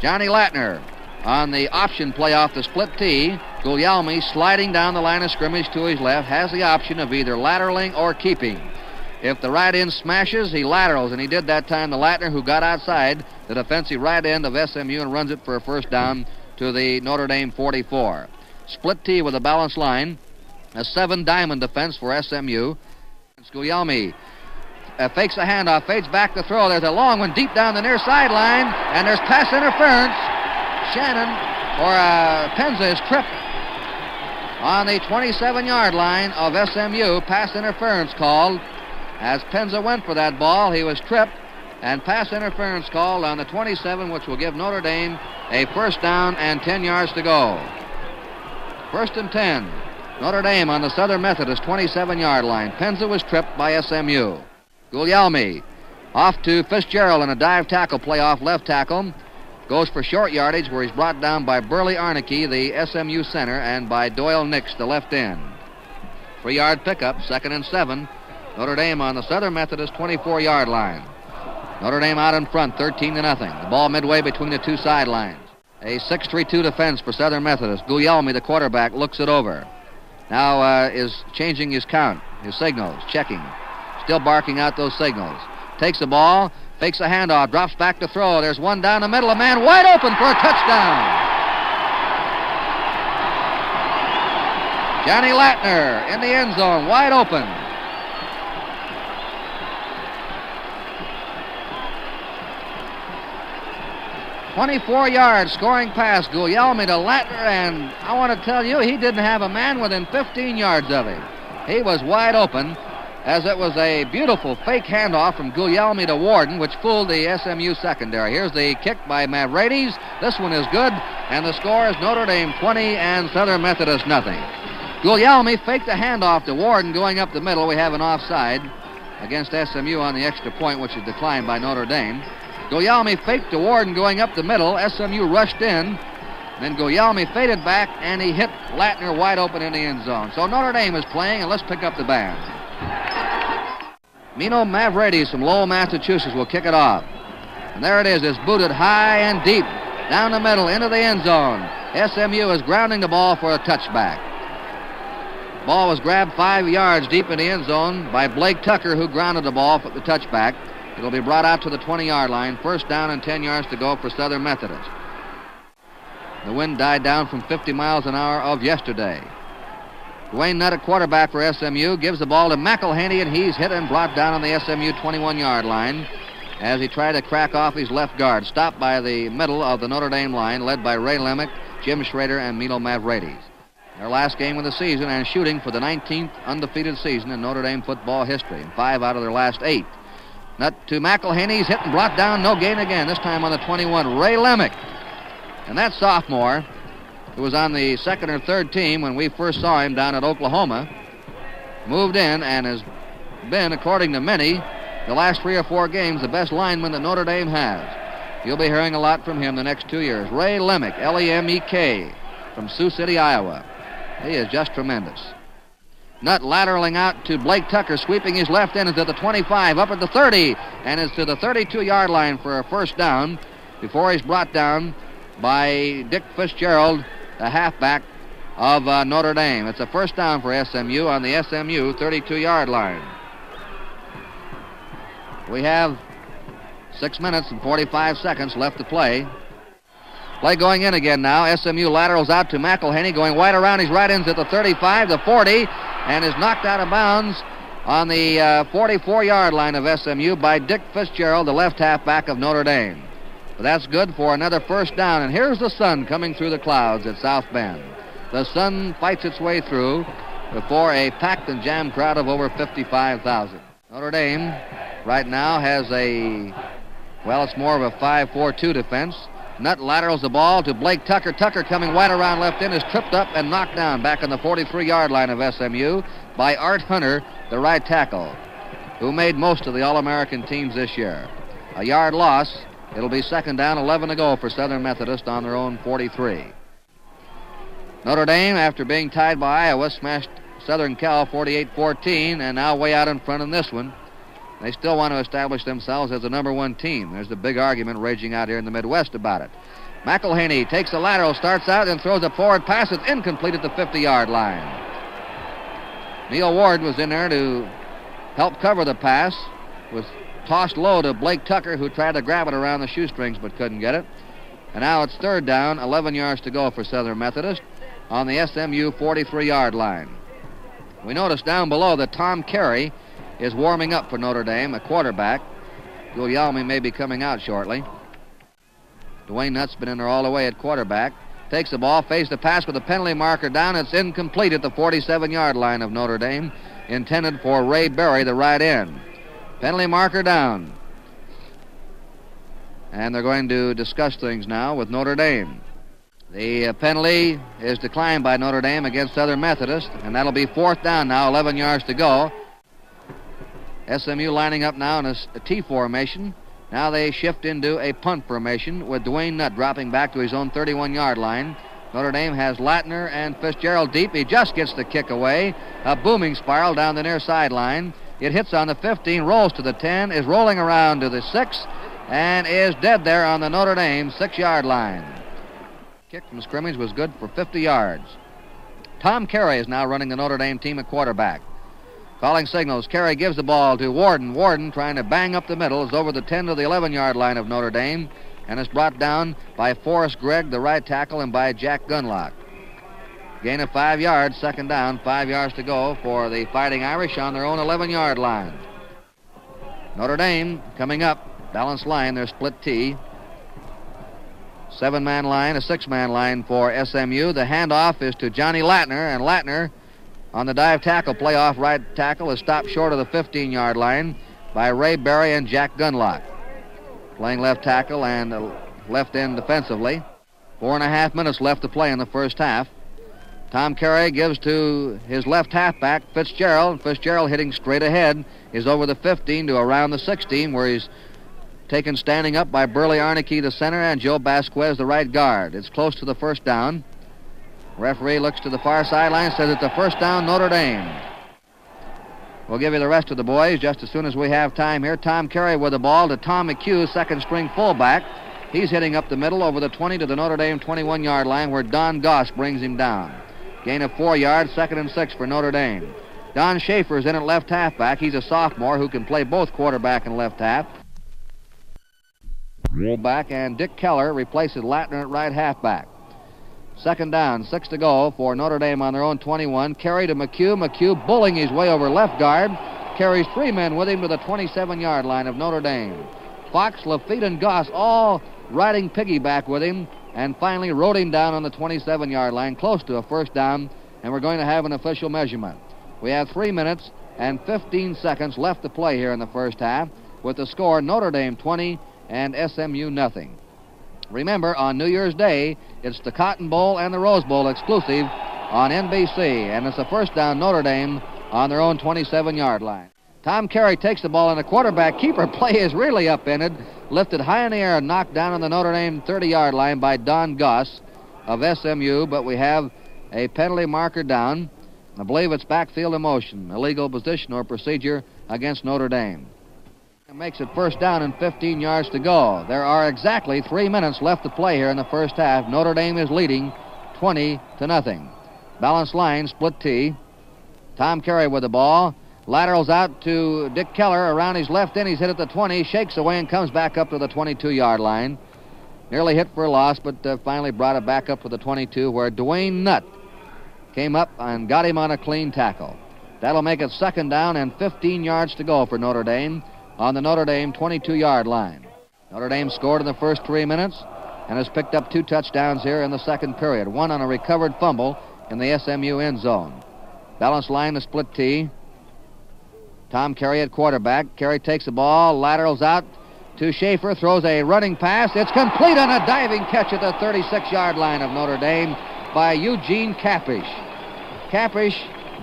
Johnny Lattner on the option play off the split tee. Guglielmi sliding down the line of scrimmage to his left, has the option of either lateraling or keeping. If the right end smashes, he laterals, and he did that time to Lattner, who got outside the defensive right end of SMU and runs it for a first down to the Notre Dame 44. Split tee with a balanced line, a 7-diamond defense for SMU. Guglielmi fakes a handoff, fades back to throw. There's a long one deep down the near sideline, and there's pass interference. Shannon, or Penza, is tripped on the 27-yard line of SMU. Pass interference called. As Penza went for that ball, he was tripped, and pass interference called on the 27, which will give Notre Dame a first down and 10 yards to go. First and 10. Notre Dame on the Southern Methodist 27-yard line. Penza was tripped by SMU. Guglielmi off to Fitzgerald in a dive tackle play off left tackle. Goes for short yardage, where he's brought down by Burley Arnicky, the SMU center, and by Doyle Nix, the left end. 3-yard pickup, 2nd and 7. Notre Dame on the Southern Methodist 24-yard line. Notre Dame out in front, 13-0. The ball midway between the two sidelines. A 6-3-2 defense for Southern Methodist. Guglielmi, the quarterback, looks it over. Now is changing his count, his signals, checking. Still barking out those signals. Takes the ball, fakes a handoff, drops back to throw. There's one down the middle, a man wide open for a touchdown. Johnny Lattner in the end zone, wide open. 24-yard scoring pass, Guglielmi to Lattner, and I want to tell you, he didn't have a man within 15 yards of him. He was wide open, as it was a beautiful fake handoff from Guglielmi to Warden, which fooled the SMU secondary. Here's the kick by Mavrades. This one is good, and the score is Notre Dame 20 and Southern Methodist nothing. Guglielmi faked a handoff to Warden going up the middle. We have an offside against SMU on the extra point, which is declined by Notre Dame. Guglielmi faked to Warden going up the middle. SMU rushed in. Then Guglielmi faded back, and he hit Lattner wide open in the end zone. So Notre Dame is playing, and let's pick up the band. Mino Mavrades from Lowell, Massachusetts will kick it off. And there it is. It's booted high and deep down the middle into the end zone. SMU is grounding the ball for a touchback. Ball was grabbed 5 yards deep in the end zone by Blake Tucker, who grounded the ball for the touchback. It'll be brought out to the 20-yard line. First down and 10 yards to go for Southern Methodist. The wind died down from 50 miles an hour of yesterday. Dwayne Nutt, at quarterback for SMU, gives the ball to McElhaney, and he's hit and brought down on the SMU 21-yard line as he tried to crack off his left guard. Stopped by the middle of the Notre Dame line, led by Ray Lemick, Jim Schrader, and Mino Mavrades. Their last game of the season, and shooting for the 19th undefeated season in Notre Dame football history, and 5 out of their last 8. Nutt to McElhaney. He's hit and brought down. No gain again. This time on the 21. Ray Lemick. And that sophomore who was on the second or third team when we first saw him down at Oklahoma, moved in and has been, according to many, the last 3 or 4 games, the best lineman that Notre Dame has. You'll be hearing a lot from him the next 2 years. Ray Lemek, L-E-M-E-K, from Sioux City, Iowa. He is just tremendous. Nutt lateraling out to Blake Tucker, sweeping his left end into the 25, up at the 30, and is to the 32-yard line for a first down before he's brought down by Dick Fitzgerald, the halfback of Notre Dame. It's a first down for SMU on the SMU 32-yard line. We have 6 minutes and 45 seconds left to play. Play going in again now. SMU laterals out to McElhaney, going wide around his right ends at the 35, the 40, and is knocked out of bounds on the 44-yard line of SMU by Dick Fitzgerald, the left halfback of Notre Dame. But that's good for another first down, and here's the sun coming through the clouds at South Bend. The sun fights its way through before a packed and jammed crowd of over 55,000. Notre Dame right now has it's more of a 5-4-2 defense. Nutt laterals the ball to Blake Tucker. Tucker coming wide around left in is tripped up and knocked down back on the 43-yard line of SMU by Art Hunter, the right tackle, who made most of the All-American teams this year. A yard loss. It'll be second down, 11 to go for Southern Methodist on their own 43. Notre Dame, after being tied by Iowa, smashed Southern Cal 48-14, and now way out in front in this one. They still want to establish themselves as the #1 team. There's the big argument raging out here in the Midwest about it. McElhaney takes a lateral, starts out, and throws a forward pass. It's incomplete at the 50-yard line. Neil Ward was in there to help cover the pass. Was tossed low to Blake Tucker, who tried to grab it around the shoestrings but couldn't get it. And now it's third down, 11 yards to go for Southern Methodist on the SMU 43-yard line. We notice down below that Tom Carey is warming up for Notre Dame, a quarterback. Guglielmi may be coming out shortly. Dwayne Nutt's been in there all the way at quarterback. Takes the ball, fakes the pass with a penalty marker down. It's incomplete at the 47-yard line of Notre Dame, intended for Ray Berry, the right end. Penalty marker down. And they're going to discuss things now with Notre Dame. The penalty is declined by Notre Dame against Southern Methodist, and that'll be fourth down now, 11 yards to go. SMU lining up now in a T formation. Now they shift into a punt formation with Dwayne Nutt dropping back to his own 31-yard line. Notre Dame has Lattner and Fitzgerald deep. He just gets the kick away. A booming spiral down the near sideline. It hits on the 15, rolls to the 10, is rolling around to the 6, and is dead there on the Notre Dame 6-yard line. Kick from scrimmage was good for 50 yards. Tom Carey is now running the Notre Dame team at quarterback. Calling signals. Carey gives the ball to Warden. Warden, trying to bang up the middle, is over the 10 to the 11-yard line of Notre Dame and is brought down by Forrest Gregg, the right tackle, and by Jack Gunlock. Gain of 5 yards, second down, 5 yards to go for the Fighting Irish on their own 11-yard line. Notre Dame coming up, balanced line, their split T. 7-man line, a 6-man line for SMU. The handoff is to Johnny Lattner, and Lattner on the dive tackle, playoff right tackle, is stopped short of the 15-yard line by Ray Berry and Jack Gunlock. Playing left tackle and left end defensively. 4.5 minutes left to play in the first half. Tom Carey gives to his left halfback, Fitzgerald. Fitzgerald hitting straight ahead is over the 15 to around the 16, where he's taken standing up by Burley Arneke, the center, and Joe Basquez, the right guard. It's close to the first down. Referee looks to the far sideline, says it's a first down, Notre Dame. We'll give you the rest of the boys just as soon as we have time here. Tom Carey with the ball to Tom McHugh, second-string fullback. He's hitting up the middle over the 20 to the Notre Dame 21-yard line, where Don Goss brings him down. Gain of 4 yards, 2nd and 6 for Notre Dame. Don Schaefer's in at left halfback. He's a sophomore who can play both quarterback and left half. Back, and Dick Keller replaces Lattner at right halfback. Second down, 6 to go for Notre Dame on their own 21. Carey to McHugh. McHugh bullying his way over left guard. Carries 3 men with him to the 27-yard line of Notre Dame. Fox, Lafitte, and Goss all riding piggyback with him, and finally rode him down on the 27-yard line, close to a first down, and we're going to have an official measurement. We have 3 minutes and 15 seconds left to play here in the first half, with the score Notre Dame 20 and SMU nothing. Remember, on New Year's Day, it's the Cotton Bowl and the Rose Bowl exclusive on NBC, and it's a first down Notre Dame on their own 27-yard line. Tom Carey takes the ball, and the quarterback keeper play is really upended, lifted high in the air and knocked down on the Notre Dame 30-yard line by Don Goss of SMU, but we have a penalty marker down. I believe it's backfield in motion, illegal position or procedure against Notre Dame. It makes it first down and 15 yards to go. There are exactly 3 minutes left to play here in the first half. Notre Dame is leading 20-0. Balanced line, split T. Tom Carey with the ball. Laterals out to Dick Keller around his left end. He's hit at the 20, shakes away and comes back up to the 22-yard line. Nearly hit for a loss, but finally brought it back up to the 22, where Dwayne Nutt came up and got him on a clean tackle. That'll make it second down and 15 yards to go for Notre Dame on the Notre Dame 22-yard line. Notre Dame scored in the first 3 minutes and has picked up 2 touchdowns here in the second period, one on a recovered fumble in the SMU end zone. Balanced line to split T. Tom Carey at quarterback. Carey takes the ball, laterals out to Schaefer, throws a running pass. It's complete on a diving catch at the 36-yard line of Notre Dame by Eugene Capish. Capish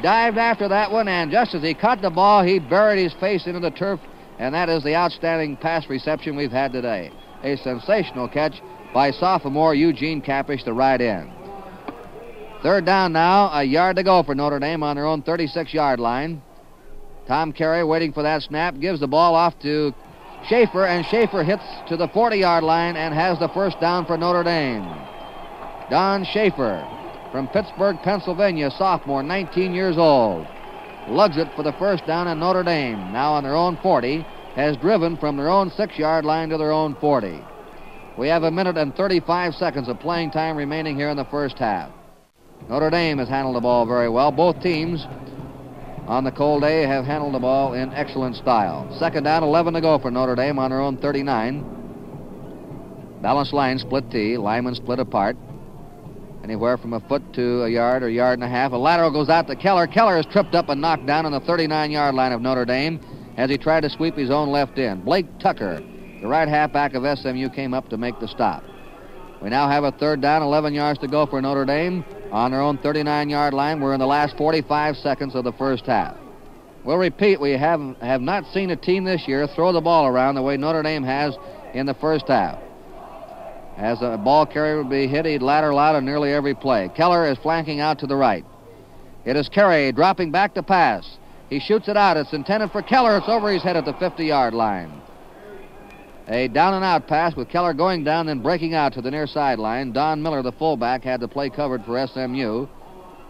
dived after that one, and just as he caught the ball, he buried his face into the turf, and that is the outstanding pass reception we've had today. A sensational catch by sophomore Eugene Capish, the right end. Third down now, a yard to go for Notre Dame on their own 36-yard line. Tom Carey waiting for that snap, gives the ball off to Schaefer, and Schaefer hits to the 40-yard line and has the first down for Notre Dame. Don Schaefer from Pittsburgh, Pennsylvania, sophomore, 19 years old, lugs it for the first down, and Notre Dame, now on their own 40, has driven from their own 6-yard line to their own 40. We have 1 minute and 35 seconds of playing time remaining here in the first half. Notre Dame has handled the ball very well. Both teams on the cold day have handled the ball in excellent style. Second down, 11 to go for Notre Dame on their own 39. Balanced line, split T. Linemen split apart. Anywhere from a foot to a yard or yard and a half. A lateral goes out to Keller. Keller is tripped up and knocked down on the 39-yard line of Notre Dame as he tried to sweep his own left end. Blake Tucker, the right halfback of SMU, came up to make the stop. We now have a third down, 11 yards to go for Notre Dame on their own 39-yard line. We're in the last 45 seconds of the first half. We'll repeat, we have not seen a team this year throw the ball around the way Notre Dame has in the first half. As a ball carrier would be hit, he'd lateral out on nearly every play. Keller is flanking out to the right. It is Carey dropping back to pass. He shoots it out. It's intended for Keller. It's over his head at the 50-yard line. A down-and-out pass with Keller going down, then breaking out to the near sideline. Don Miller, the fullback, had the play covered for SMU.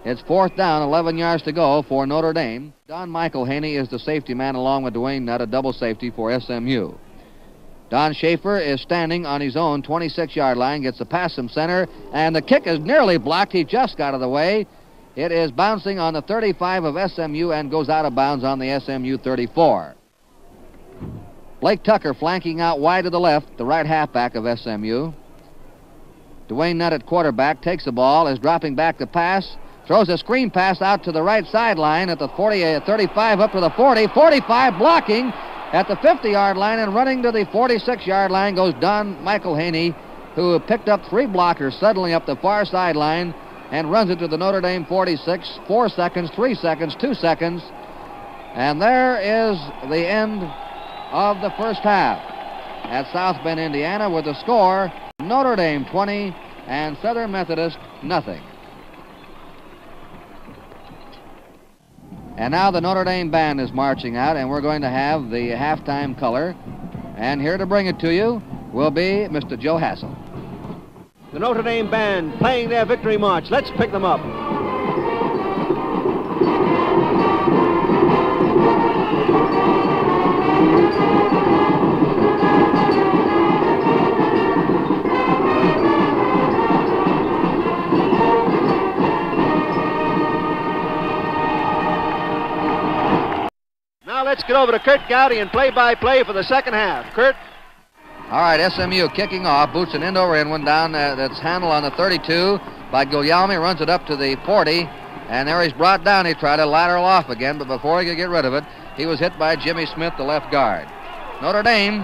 It's fourth down, 11 yards to go for Notre Dame. Don Michael Haney is the safety man along with Dwayne Nutt, a double safety for SMU. Don Schaefer is standing on his own 26-yard line, gets the pass from center, and the kick is nearly blocked. He just got out of the way. It is bouncing on the 35 of SMU and goes out of bounds on the SMU 34. Blake Tucker flanking out wide to the left, the right halfback of SMU. Dwayne Nutt at quarterback takes the ball, is dropping back to pass, throws a screen pass out to the right sideline at the 35 up to the 40, 45 blocking at the 50-yard line, and running to the 46-yard line goes Don Michael Haney, who picked up 3 blockers suddenly up the far sideline and runs it to the Notre Dame 46, 4 seconds, 3 seconds, 2 seconds, and there is the end of the first half at South Bend, Indiana, with the score Notre Dame 20 and Southern Methodist nothing. And now the Notre Dame band is marching out, and we're going to have the halftime color. And here to bring it to you will be Mr. Joe Hassel. The Notre Dame band playing their victory march. Let's pick them up. Let's get over to Curt Gowdy and play-by-play for the second half. Curt? All right, SMU kicking off. Boots an end-over-end one down. That's handled on the 32 by Guglielmi. Runs it up to the 40. And there he's brought down. He tried to lateral off again, but before he could get rid of it, he was hit by Jimmy Smith, the left guard. Notre Dame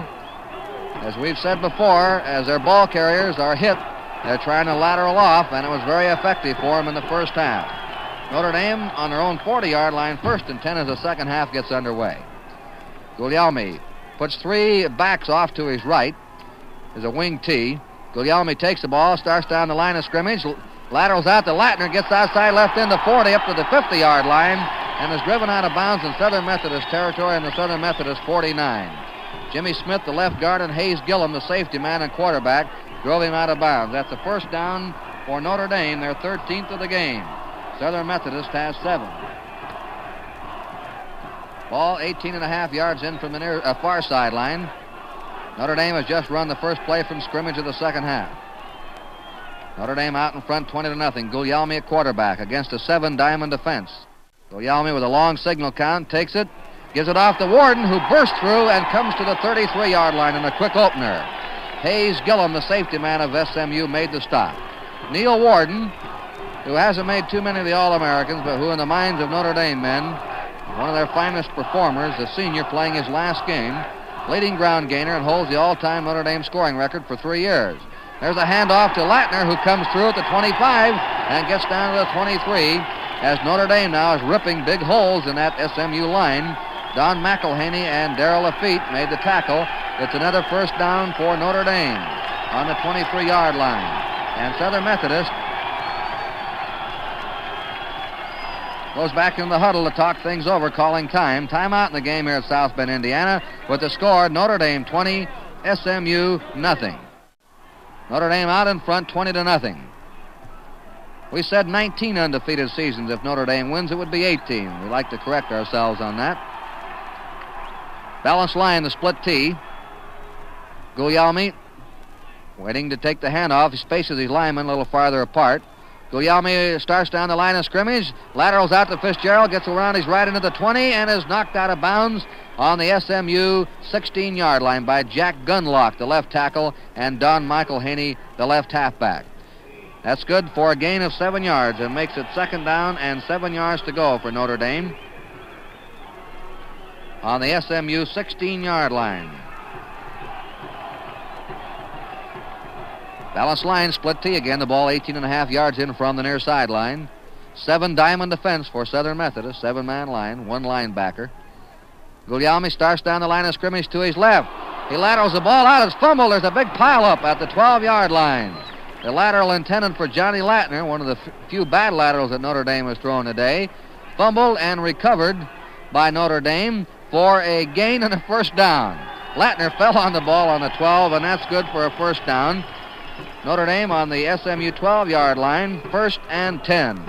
As we've said before, as their ball carriers are hit, they're trying to lateral off, and it was very effective for them in the first half. Notre Dame on their own 40-yard line, 1st and 10 as the second half gets underway. Guglielmi puts 3 backs off to his right. There's a wing T. Guglielmi takes the ball, starts down the line of scrimmage, laterals out to Lattner, gets outside left in the 40 up to the 50-yard line, and is driven out of bounds in Southern Methodist territory in the Southern Methodist 49. Jimmy Smith, the left guard, and Hayes Gillum, the safety man and quarterback, drove him out of bounds. That's a first down for Notre Dame, their 13th of the game. Southern Methodist has 7. Ball 18.5 yards in from the far sideline. Notre Dame has just run the first play from scrimmage of the second half. Notre Dame out in front 20-0. Guglielmi at quarterback against a 7-diamond defense. Guglielmi with a long signal count takes it, gives it off to Warden, who bursts through and comes to the 33-yard line in a quick opener. Hayes Gillum, the safety man of SMU, made the stop. Neil Warden, who hasn't made too many of the All-Americans, but who in the minds of Notre Dame men, one of their finest performers, a senior playing his last game, leading ground gainer, and holds the all-time Notre Dame scoring record for 3 years. There's a handoff to Lattner, who comes through at the 25 and gets down to the 23, as Notre Dame now is ripping big holes in that SMU line. Don McElhaney and Darrell Lafitte made the tackle. It's another first down for Notre Dame on the 23-yard line. And Southern Methodist goes back in the huddle to talk things over, calling time. Timeout in the game here at South Bend, Indiana, with the score Notre Dame 20, SMU nothing. Notre Dame out in front 20-0. We said 19 undefeated seasons. If Notre Dame wins, it would be 18. We like to correct ourselves on that. Balanced line, the split T. Guglielmi waiting to take the handoff. He spaces his linemen a little farther apart. Guglielmi starts down the line of scrimmage, laterals out to Fitzgerald, gets around his right into the 20, and is knocked out of bounds on the SMU 16-yard line by Jack Gunlock, the left tackle, and Don McElhaney, the left halfback. That's good for a gain of 7 yards and makes it 2nd down and 7 yards to go for Notre Dame on the SMU 16-yard line. Balanced line, split T again. The ball 18.5 yards in from the near sideline. 7-diamond defense for Southern Methodist. 7-man line, 1 linebacker. Guglielmi starts down the line of scrimmage to his left. He laterals the ball out. It's fumbled. There's a big pileup at the 12-yard line. The lateral intended for Johnny Lattner, one of the few bad laterals that Notre Dame has thrown today. Fumbled and recovered by Notre Dame for a gain and a first down. Lattner fell on the ball on the 12, and that's good for a first down. Notre Dame on the SMU 12-yard line, 1st and 10.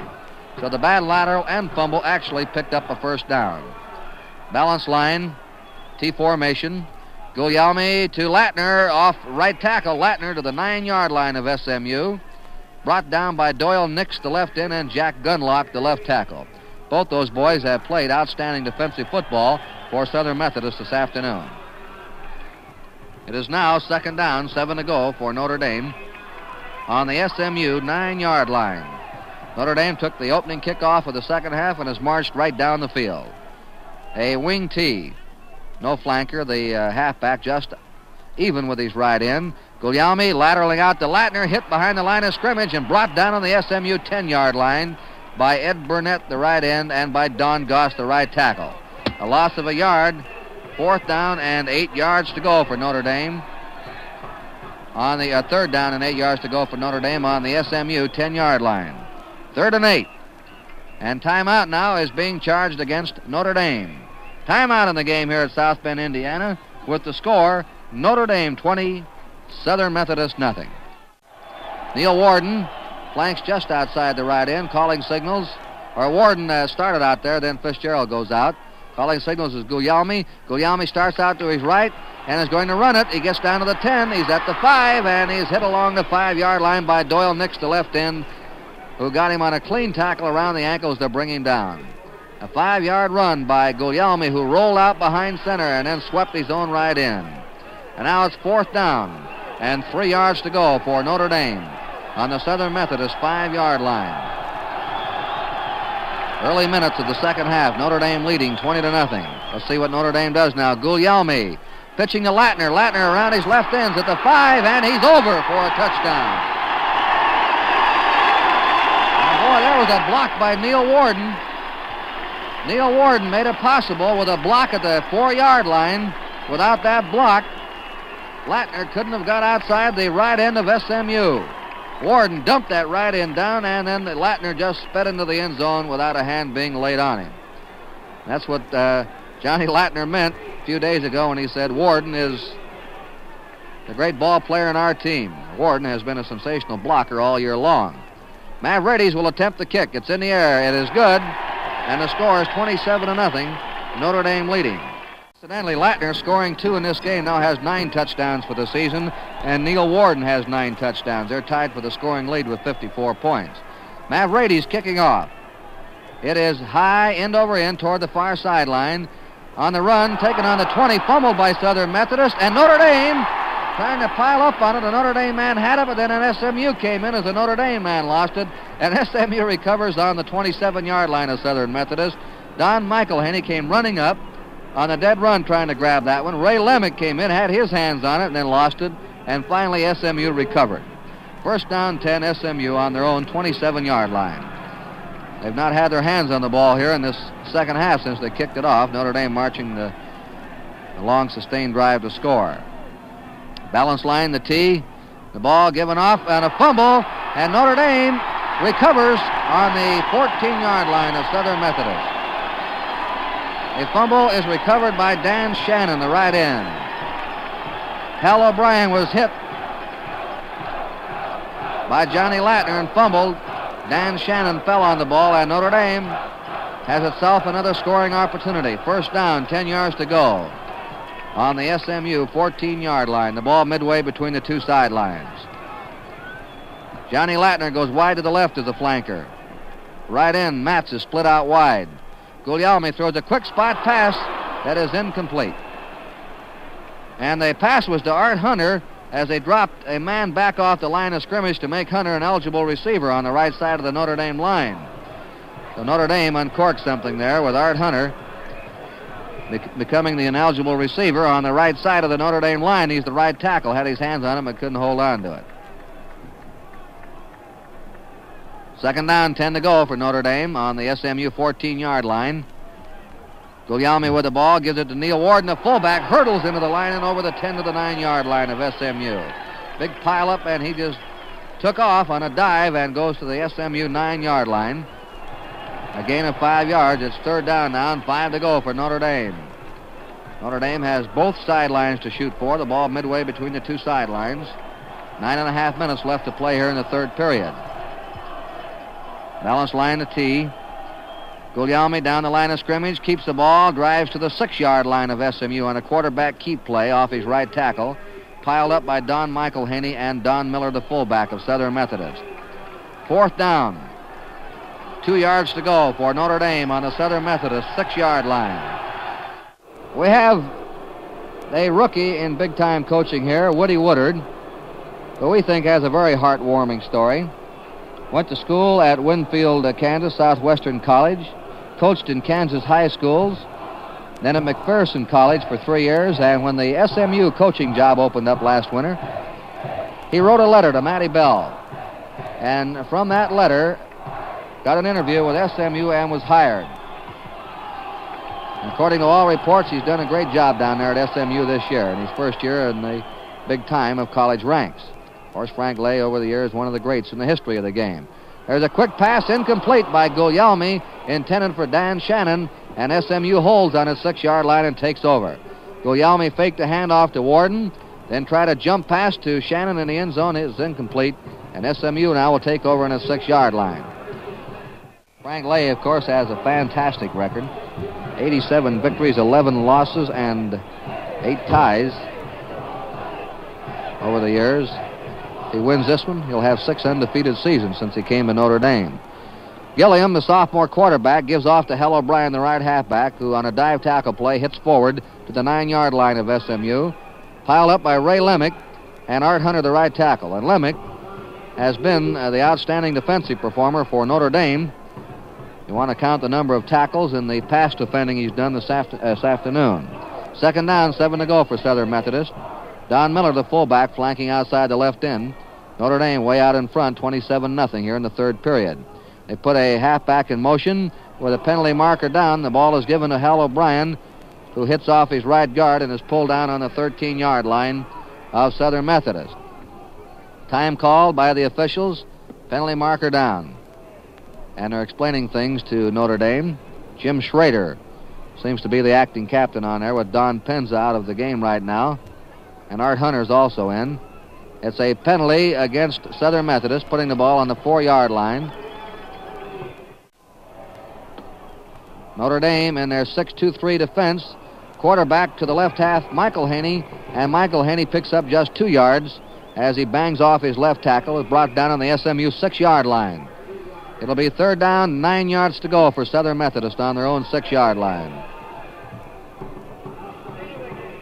So the bad lateral and fumble actually picked up a first down. Balance line, T formation. Guglielmi to Lattner, off right tackle. Lattner to the 9-yard line of SMU. Brought down by Doyle Nix, the left end, and Jack Gunlock, the left tackle. Both those boys have played outstanding defensive football for Southern Methodist this afternoon. It is now 2nd down, 7 to go for Notre Dame on the SMU 9-yard line. Notre Dame took the opening kickoff of the second half and has marched right down the field. A wing T. No flanker, the halfback just even with his right end. Guglielmi lateraling out to Lattner, hit behind the line of scrimmage and brought down on the SMU 10-yard line by Ed Burnett, the right end, and by Don Goss, the right tackle. A loss of a yard, 4th down and 8 yards to go for Notre Dame. On the 3rd down and 8 yards to go for Notre Dame on the SMU 10-yard line. 3rd and 8. And timeout now is being charged against Notre Dame. Timeout in the game here at South Bend, Indiana, with the score Notre Dame 20, Southern Methodist nothing. Neil Warden flanks just outside the right end, calling signals. Or Warden started out there, then Fitzgerald goes out. Calling signals is Guglielmi. Guglielmi starts out to his right and is going to run it. He gets down to the 10. He's at the 5, and he's hit along the 5-yard line by Doyle Nix, the left end, who got him on a clean tackle around the ankles to bring him down. A 5-yard run by Guglielmi, who rolled out behind center and then swept his own right in. And now it's 4th down and 3 yards to go for Notre Dame on the Southern Methodist 5-yard line. Early minutes of the second half, Notre Dame leading 20-0. Let's see what Notre Dame does now. Guglielmi Pitching to Lattner. Lattner around his left ends at the 5, and he's over for a touchdown. And boy, there was a block by Neil Warden. Neil Warden made it possible with a block at the 4-yard line. Without that block, Lattner couldn't have got outside the right end of SMU. Warden dumped that right end down, and then Lattner just sped into the end zone without a hand being laid on him. That's what Johnny Lattner meant a few days ago when he said Warden is the great ball player in our team. Warden has been a sensational blocker all year long. Mavrides will attempt the kick. It's in the air. It is good, and the score is 27-0. Notre Dame leading. Incidentally, Lattner, scoring 2 in this game, now has 9 touchdowns for the season, and Neil Warden has 9 touchdowns. They're tied for the scoring lead with 54 points. Mavrides kicking off. It is high, end over end, toward the far sideline. On the run, taken on the 20, fumbled by Southern Methodist, and Notre Dame trying to pile up on it. A Notre Dame man had it, but then an SMU came in as a Notre Dame man lost it, and SMU recovers on the 27-yard line of Southern Methodist. Don McElhaney came running up on a dead run trying to grab that one. Ray Lemick came in, had his hands on it, and then lost it, and finally SMU recovered. First down 10, SMU on their own 27-yard line. They've not had their hands on the ball here in this second half since they kicked it off. Notre Dame marching the long sustained drive to score. Balance line, the tee, the ball given off, and a fumble, and Notre Dame recovers on the 14-yard line of Southern Methodist. A fumble is recovered by Dan Shannon, the right end. Hal O'Brien was hit by Johnny Lattner and fumbled. Dan Shannon fell on the ball, and Notre Dame has itself another scoring opportunity. First down, 10 yards to go on the SMU 14-yard line. The ball midway between the two sidelines. Johnny Lattner goes wide to the left as a flanker. Right end, Matz is split out wide. Guglielmi throws a quick spot pass that is incomplete. And the pass was to Art Hunter as they dropped a man back off the line of scrimmage to make Hunter an eligible receiver on the right side of the Notre Dame line. So Notre Dame uncorked something there with Art Hunter becoming the ineligible receiver on the right side of the Notre Dame line. He's the right tackle, had his hands on him but couldn't hold on to it. Second down, 10 to go for Notre Dame on the SMU 14-yard line. Guglielmi with the ball, gives it to Neil Warden, the fullback, hurdles into the line and over the 10 to the 9-yard line of SMU. Big pileup, and he just took off on a dive and goes to the SMU 9-yard line. A gain of 5 yards. It's third down now and 5 to go for Notre Dame. Notre Dame has both sidelines to shoot for. The ball midway between the two sidelines. 9.5 minutes left to play here in the third period. Balance line to tee. Guglielmi down the line of scrimmage, keeps the ball, drives to the 6-yard line of SMU on a quarterback keep play off his right tackle, piled up by Don McElhaney and Don Miller, the fullback of Southern Methodist. Fourth down. 2 yards to go for Notre Dame on the Southern Methodist 6-yard line. We have a rookie in big-time coaching here, Woody Woodard, who we think has a very heartwarming story. Went to school at Winfield, Kansas, Southwestern College. Coached in Kansas high schools. Then at McPherson College for 3 years. And when the SMU coaching job opened up last winter, he wrote a letter to Matty Bell. And from that letter, got an interview with SMU and was hired. And according to all reports, he's done a great job down there at SMU this year, in his first year in the big time of college ranks. Of course, Frank Lay over the years, one of the greats in the history of the game. There's a quick pass incomplete by Guglielmi, intended for Dan Shannon, and SMU holds on his 6-yard line and takes over. Guglielmi faked a handoff to Warden, then tried a jump pass to Shannon in the end zone. It is incomplete, and SMU now will take over on his 6-yard line. Frank Lay, of course, has a fantastic record. 87 victories, 11 losses, and 8 ties over the years. If he wins this one, he'll have 6 undefeated seasons since he came to Notre Dame. Gilliam, the sophomore quarterback, gives off to Hal O'Brien, the right halfback, who on a dive tackle play hits forward to the 9-yard line of SMU, piled up by Ray Lemick and Art Hunter, the right tackle. And Lemick has been the outstanding defensive performer for Notre Dame. You want to count the number of tackles and the pass defending he's done this afternoon. Second down, 7 to go for Southern Methodist. Don Miller, the fullback, flanking outside the left end. Notre Dame way out in front, 27-0 here in the third period. They put a halfback in motion with a penalty marker down. The ball is given to Hal O'Brien, who hits off his right guard and is pulled down on the 13-yard line of Southern Methodist. Time called by the officials, penalty marker down. And they're explaining things to Notre Dame. Jim Schrader seems to be the acting captain on there, with Don Penza out of the game right now. And Art Hunter's also in. It's a penalty against Southern Methodist, putting the ball on the 4-yard line. Notre Dame in their 6-2-3 defense. Quarterback to the left half, Michael Haney, and Michael Haney picks up just 2 yards as he bangs off his left tackle. Is brought down on the SMU 6-yard line. It'll be third down, 9 yards to go for Southern Methodist on their own 6-yard line.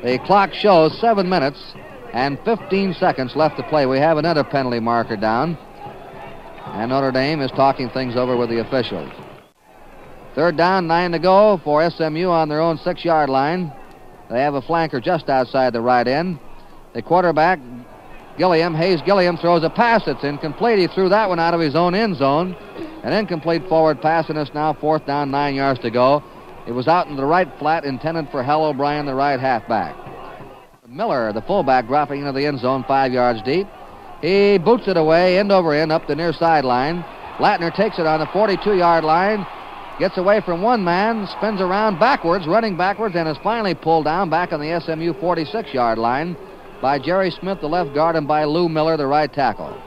The clock shows 7 minutes and 15 seconds left to play. We have another penalty marker down, and Notre Dame is talking things over with the officials. Third down, 9 to go for SMU on their own 6-yard line. They have a flanker just outside the right end. The quarterback, Hayes Gilliam, throws a pass that's incomplete. He threw that one out of his own end zone. An incomplete forward pass, and it's now fourth down, 9 yards to go. It was out in the right flat, intended for Hal O'Brien, the right halfback. Miller, the fullback, dropping into the end zone 5 yards deep. He boots it away, end over end, up the near sideline. Lattner takes it on the 42-yard line, gets away from one man, spins around backwards, running backwards, and is finally pulled down back on the SMU 46-yard line by Jerry Smith, the left guard, and by Lou Miller, the right tackle.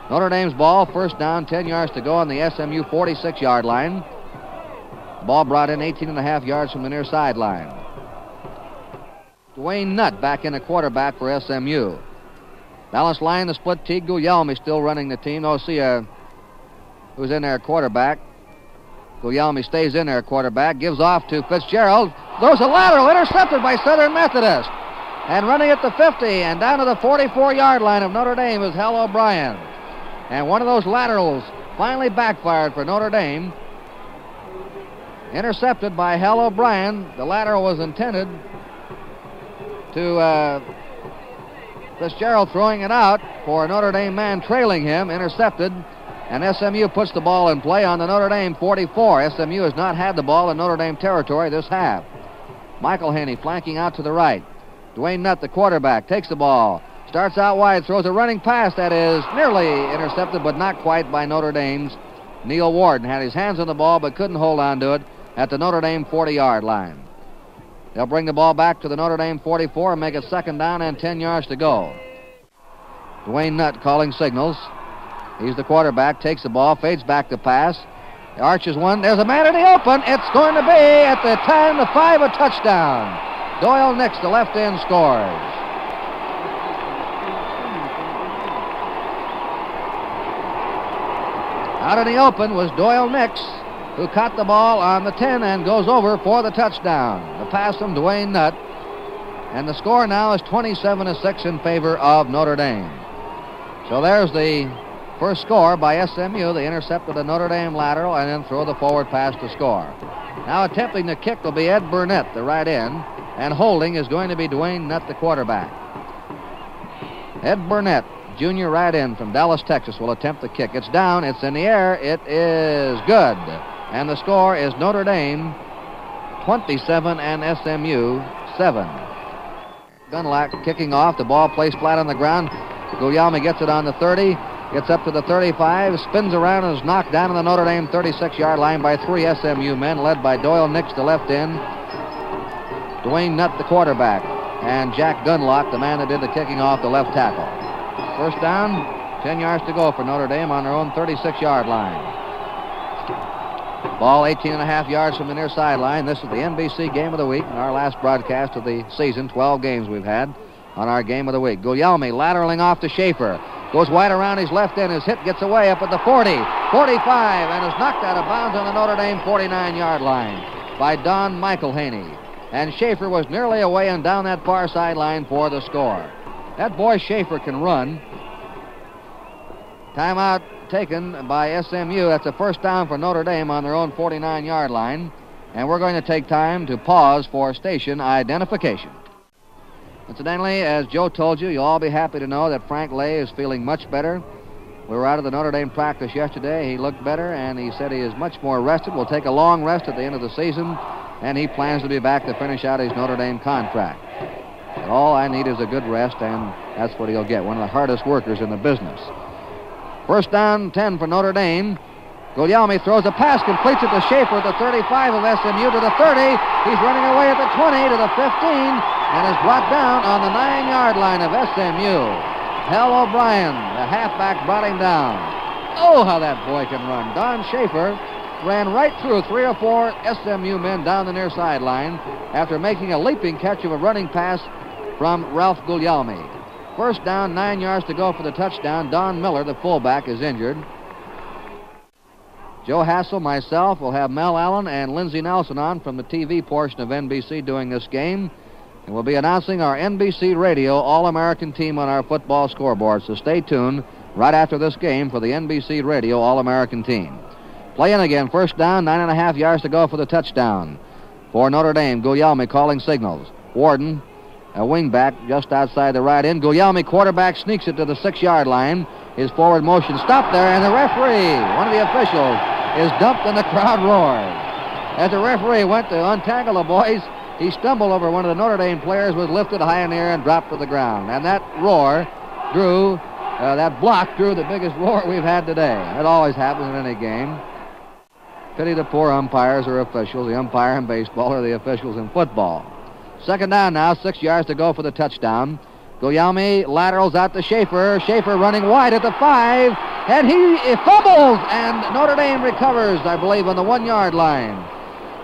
Notre Dame's ball, first down, 10 yards to go on the SMU 46-yard line. Ball brought in 18.5 yards from the near sideline. Dwayne Nutt back in a quarterback for SMU. Balanced line, the split T. Guglielmi still running the team. Oh, see who's in there, quarterback. Guglielmi stays in there, quarterback. Gives off to Fitzgerald. Throws a lateral, intercepted by Southern Methodist. And running at the 50 and down to the 44-yard line of Notre Dame is Hal O'Brien. And one of those laterals finally backfired for Notre Dame. Intercepted by Hal O'Brien. The lateral was intended to Fitzgerald, throwing it out for a Notre Dame man trailing him. Intercepted, and SMU puts the ball in play on the Notre Dame 44. SMU has not had the ball in Notre Dame territory this half. Michael Haney flanking out to the right. Dwayne Nutt, the quarterback, takes the ball, starts out wide, throws a running pass that is nearly intercepted, but not quite, by Notre Dame's Neil Warden. Had his hands on the ball, but couldn't hold on to it at the Notre Dame 40-yard line. They'll bring the ball back to the Notre Dame 44 and make it second down and 10 yards to go. Dwayne Nutt calling signals. He's the quarterback, takes the ball, fades back to pass. The arches one. There's a man in the open. It's going to be, at the time, the 5, a touchdown. Doyle Nix, the left end, scores. Out in the open was Doyle Nix, who caught the ball on the 10 and goes over for the touchdown. The pass from Dwayne Nutt. And the score now is 27-6 in favor of Notre Dame. So there's the first score by SMU. They intercepted the Notre Dame lateral and then throw the forward pass to score. Now attempting the kick will be Ed Burnett, the right end, and holding is going to be Dwayne Nutt, the quarterback. Ed Burnett, junior right end from Dallas, Texas, will attempt the kick. It's down, it's in the air, it is good. And the score is Notre Dame 27 and SMU 7. Gunlock kicking off, the ball placed flat on the ground. Guglielmi gets it on the 30, gets up to the 35, spins around and is knocked down on the Notre Dame 36-yard line by 3 SMU men, led by Doyle Nix, the left end, Dwayne Nutt, the quarterback, and Jack Gunlock, the man that did the kicking off, the left tackle. First down, 10 yards to go for Notre Dame on their own 36-yard line. Ball 18.5 yards from the near sideline. This is the NBC Game of the Week, and our last broadcast of the season. 12 games we've had on our Game of the Week. Guglielmi lateraling off to Schaefer. Goes wide around his left end. His hit gets away up at the 40, 45, and is knocked out of bounds on the Notre Dame 49-yard line by Don Michael Haney. And Schaefer was nearly away and down that far sideline for the score. That boy Schaefer can run. Timeout taken by SMU. That's a first down for Notre Dame on their own 49-yard line. And we're going to take time to pause for station identification. Incidentally, as Joe told you, you'll all be happy to know that Frank Lay is feeling much better. We were out of the Notre Dame practice yesterday. He looked better, and he said he is much more rested. Will take a long rest at the end of the season, and he plans to be back to finish out his Notre Dame contract. But all I need is a good rest, and that's what he'll get, one of the hardest workers in the business. First down, 10 for Notre Dame. Guglielmi throws a pass, completes it to Schaefer at the 35 of SMU to the 30. He's running away at the 20 to the 15 and is brought down on the 9-yard line of SMU. Hal O'Brien, the halfback, brought him down. Oh, how that boy can run. Don Schaefer ran right through 3 or 4 SMU men down the near sideline after making a leaping catch of a running pass from Ralph Guglielmi. First down, 9 yards to go for the touchdown. Don Miller, the fullback, is injured. Joe Hassel, myself, will have Mel Allen and Lindsey Nelson on from the TV portion of NBC doing this game. And we'll be announcing our NBC Radio All-American team on our football scoreboard. So stay tuned right after this game for the NBC Radio All-American team. Play in again. First down, 9.5 yards to go for the touchdown. For Notre Dame, Guglielmi calling signals. Warden, a wingback just outside the right end. Guglielmi, quarterback, sneaks it to the 6-yard line. His forward motion stopped there, and the referee, one of the officials, is dumped and the crowd roars. As the referee went to untangle the boys, he stumbled over one of the Notre Dame players, was lifted high in the air and dropped to the ground. And that roar drew, that block drew the biggest roar we've had today. It always happens in any game. Pity the poor umpires or officials, the umpire in baseball or the officials in football. Second down now, 6 yards to go for the touchdown. Guglielmi laterals out to Schaefer. Schaefer running wide at the 5, and he fumbles, and Notre Dame recovers, I believe, on the 1-yard line.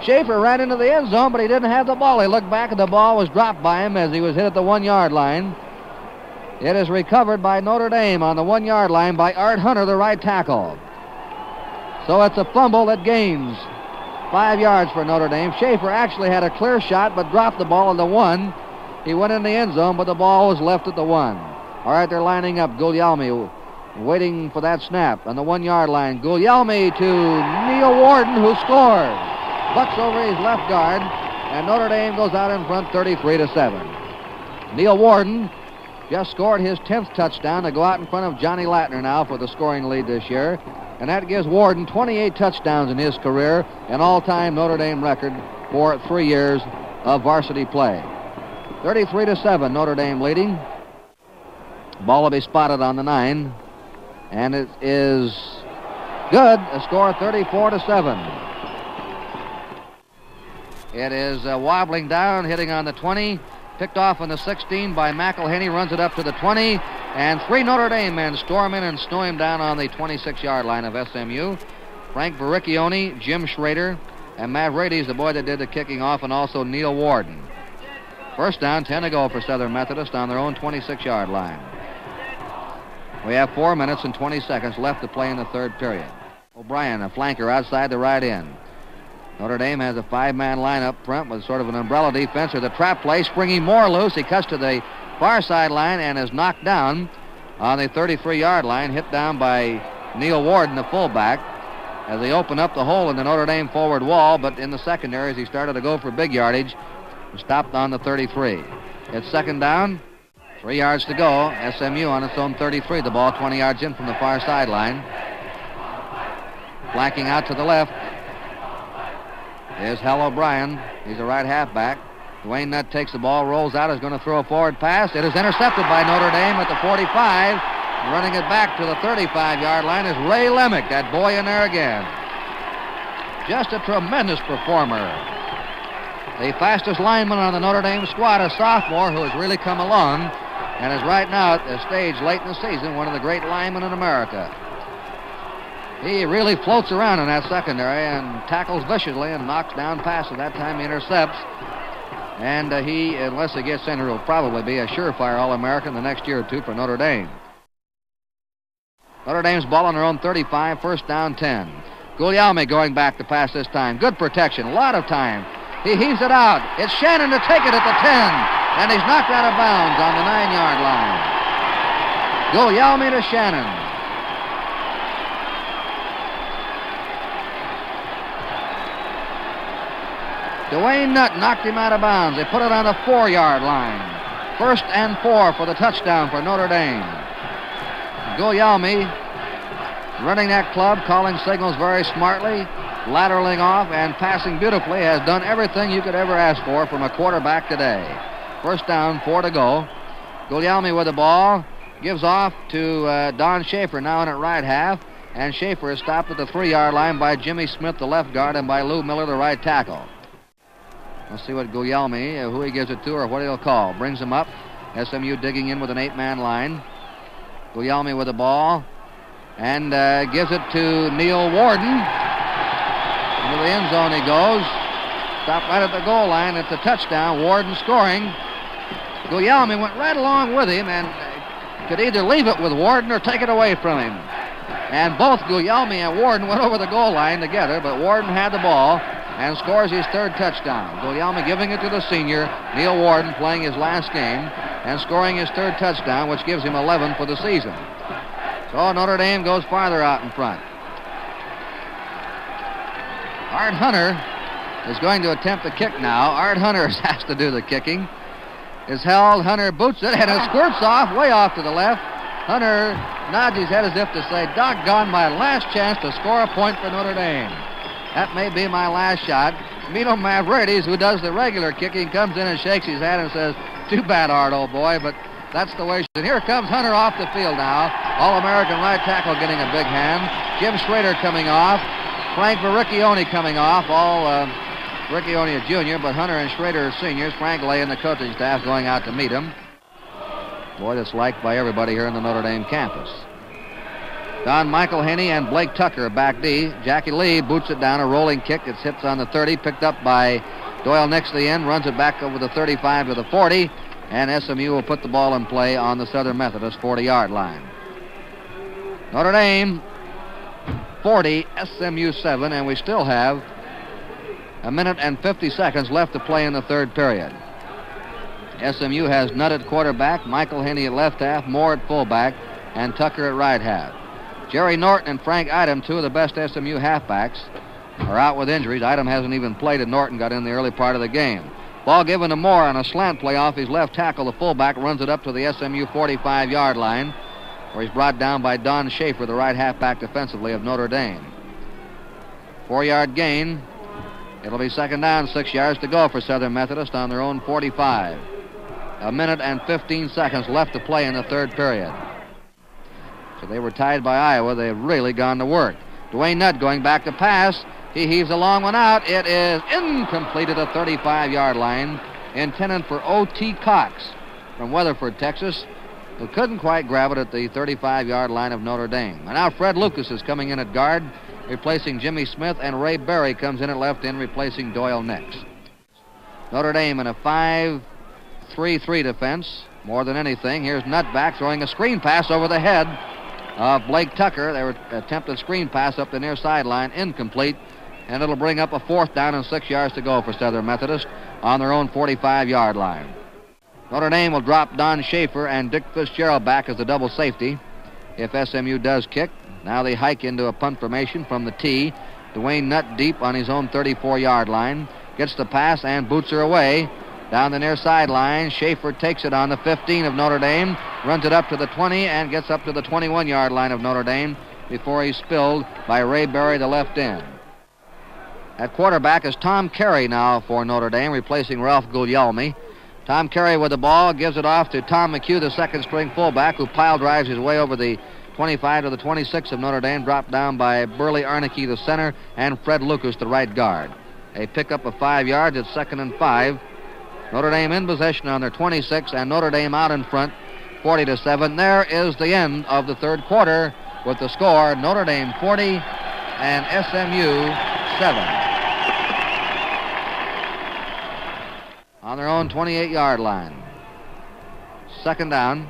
Schaefer ran into the end zone, but he didn't have the ball. He looked back, and the ball was dropped by him as he was hit at the 1-yard line. It is recovered by Notre Dame on the 1-yard line by Art Hunter, the right tackle. So it's a fumble that gains 5 yards for Notre Dame. Schaefer actually had a clear shot, but dropped the ball on the 1. He went in the end zone, but the ball was left at the 1. All right, they're lining up. Guglielmi waiting for that snap on the 1-yard line. Guglielmi to Neil Warden, who scores. Bucks over his left guard, and Notre Dame goes out in front 33-7. Neil Warden just scored his 10th touchdown to go out in front of Johnny Lattner now for the scoring lead this year. And that gives Warden 28 touchdowns in his career, an all-time Notre Dame record for 3 years of varsity play. 33-7, Notre Dame leading. Ball will be spotted on the 9, and it is good. A score 34-7. It is wobbling down, hitting on the 20, picked off on the 16 by McElhaney, runs it up to the 20, and 3 Notre Dame men storm in and snow him down on the 26-yard line of SMU. Frank Verricchione, Jim Schrader, and Matt Rady's the boy that did the kicking off, and also Neil Warden. First down, 10 to go for Southern Methodist on their own 26-yard line. We have 4 minutes and 20 seconds left to play in the third period. O'Brien, a flanker outside the right end. Notre Dame has a 5-man line up front with sort of an umbrella defense or the trap play. Springing more loose. He cuts to the far sideline and is knocked down on the 33-yard line, hit down by Neil Warden, the fullback, as they open up the hole in the Notre Dame forward wall, but in the secondary as he started to go for big yardage, stopped on the 33. It's second down, 3 yards to go. SMU on its own 33. The ball 20 yards in from the far sideline. Flanking out to the left is Hal O'Brien. He's a right halfback. Dwayne Nutt takes the ball, rolls out, is going to throw a forward pass. It is intercepted by Notre Dame at the 45. Running it back to the 35-yard line is Ray Lemick, that boy in there again. Just a tremendous performer. The fastest lineman on the Notre Dame squad, a sophomore who has really come along and is right now at the stage late in the season, one of the great linemen in America. He really floats around in that secondary and tackles viciously and knocks down passes. That time he intercepts. And he, unless he gets in, will probably be a surefire All-American the next year or two for Notre Dame. Notre Dame's ball on their own 35, first down 10. Guglielmi going back to pass this time. Good protection, a lot of time. He heaves it out. It's Shannon to take it at the 10, and he's knocked out of bounds on the 9-yard line. Guglielmi to Shannon. Dwayne Nutt knocked him out of bounds. They put it on the 4-yard line. 1st and 4 for the touchdown for Notre Dame. Guglielmi running that club, calling signals very smartly, lateraling off and passing beautifully, has done everything you could ever ask for from a quarterback today. 1st down, 4 to go. Guglielmi with the ball, gives off to Don Schaefer now in at right half, and Schaefer is stopped at the 3-yard line by Jimmy Smith, the left guard, and by Lou Miller, the right tackle. Let's see what Guglielmi, who he gives it to or what he'll call. Brings him up. SMU digging in with an 8-man line. Guglielmi with the ball and gives it to Neil Warden. Into the end zone he goes. Stopped right at the goal line. It's a touchdown. Warden scoring. Guglielmi went right along with him and could either leave it with Warden or take it away from him. And both Guglielmi and Warden went over the goal line together, but Warden had the ball and scores his 3rd touchdown. Guglielmi giving it to the senior, Neil Warden, playing his last game and scoring his 3rd touchdown, which gives him 11 for the season. So Notre Dame goes farther out in front. Art Hunter is going to attempt the kick now. Art Hunter has to do the kicking. Is held, Hunter boots it, and it squirts off, way off to the left. Hunter nods his head as if to say, doggone, my last chance to score a point for Notre Dame. That may be my last shot. Milo Mavrides, who does the regular kicking, comes in and shakes his head and says, too bad, Art, old boy, but that's the way. And here comes Hunter off the field now. All-American right tackle getting a big hand. Jim Schrader coming off. Frank Verricchione coming off. All Verricchione a junior, but Hunter and Schrader are seniors. Frank Lay and the coaching staff going out to meet him. Boy, that's liked by everybody here in the Notre Dame campus. Don Michael Henney and Blake Tucker back D. Jackie Lee boots it down, a rolling kick. It hits on the 30, picked up by Doyle next to the end, runs it back over the 35 to the 40, and SMU will put the ball in play on the Southern Methodist 40-yard line. Notre Dame 40, SMU 7, and we still have a minute and 50 seconds left to play in the 3rd period. SMU has Nutt at quarterback, Michael Henney at left half, Moore at fullback, and Tucker at right half. Jerry Norton and Frank Idem, 2 of the best SMU halfbacks, are out with injuries. Idem hasn't even played, and Norton got in the early part of the game. Ball given to Moore on a slant play off his left tackle. The fullback runs it up to the SMU 45-yard line, where he's brought down by Don Schaefer, the right halfback defensively of Notre Dame. 4-yard gain. It'll be 2nd down, 6 yards to go for Southern Methodist on their own 45. A minute and 15 seconds left to play in the 3rd period. So they were tied by Iowa. They've really gone to work. Dwayne Nutt going back to pass. He heaves a long one out. It is incomplete at the 35-yard line, intended for O.T. Cox from Weatherford, Texas, who couldn't quite grab it at the 35-yard line of Notre Dame. And now Fred Lucas is coming in at guard, replacing Jimmy Smith, and Ray Berry comes in at left end, replacing Doyle next. Notre Dame in a 5-3-3 defense. More than anything, here's Nutt back throwing a screen pass over the head of Blake Tucker. They were attempted screen pass up the near sideline, incomplete, and it'll bring up a 4th down and 6 yards to go for Southern Methodist on their own 45-yard line. Notre Dame will drop Don Schaefer and Dick Fitzgerald back as the double safety if SMU does kick. Now they hike into a punt formation from the tee. Dwayne Nutt deep on his own 34-yard line. Gets the pass and boots her away. Down the near sideline, Schaefer takes it on the 15 of Notre Dame, runs it up to the 20, and gets up to the 21-yard line of Notre Dame before he's spilled by Ray Berry, the left end. At quarterback is Tom Carey now for Notre Dame, replacing Ralph Guglielmi. Tom Carey with the ball, gives it off to Tom McHugh, the second-string fullback, who pile drives his way over the 25 to the 26 of Notre Dame, dropped down by Burley Arnicky, the center, and Fred Lucas, the right guard. A pickup of 5 yards at 2nd and 5. Notre Dame in possession on their 26, and Notre Dame out in front, 40-7. There is the end of the 3rd quarter with the score, Notre Dame 40 and SMU 7. On their own 28-yard line. 2nd down,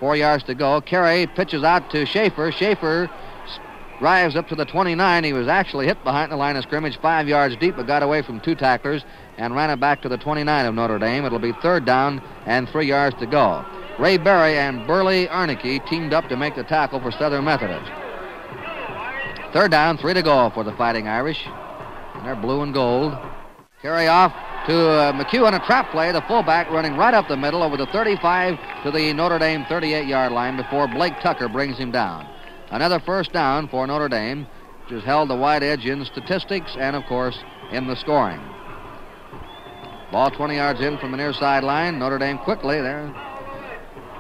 4 yards to go. Carey pitches out to Schaefer. Schaefer drives up to the 29. He was actually hit behind the line of scrimmage 5 yards deep, but got away from 2 tacklers and ran it back to the 29 of Notre Dame. It'll be 3rd down and 3 yards to go. Ray Berry and Burley Arnicky teamed up to make the tackle for Southern Methodist. 3rd down, 3 to go for the Fighting Irish. And they're blue and gold. Carry off to McHugh on a trap play. The fullback running right up the middle over the 35 to the Notre Dame 38-yard line before Blake Tucker brings him down. Another first down for Notre Dame, which has held the wide edge in statistics and, of course, in the scoring. Ball 20 yards in from the near sideline. Notre Dame quickly there.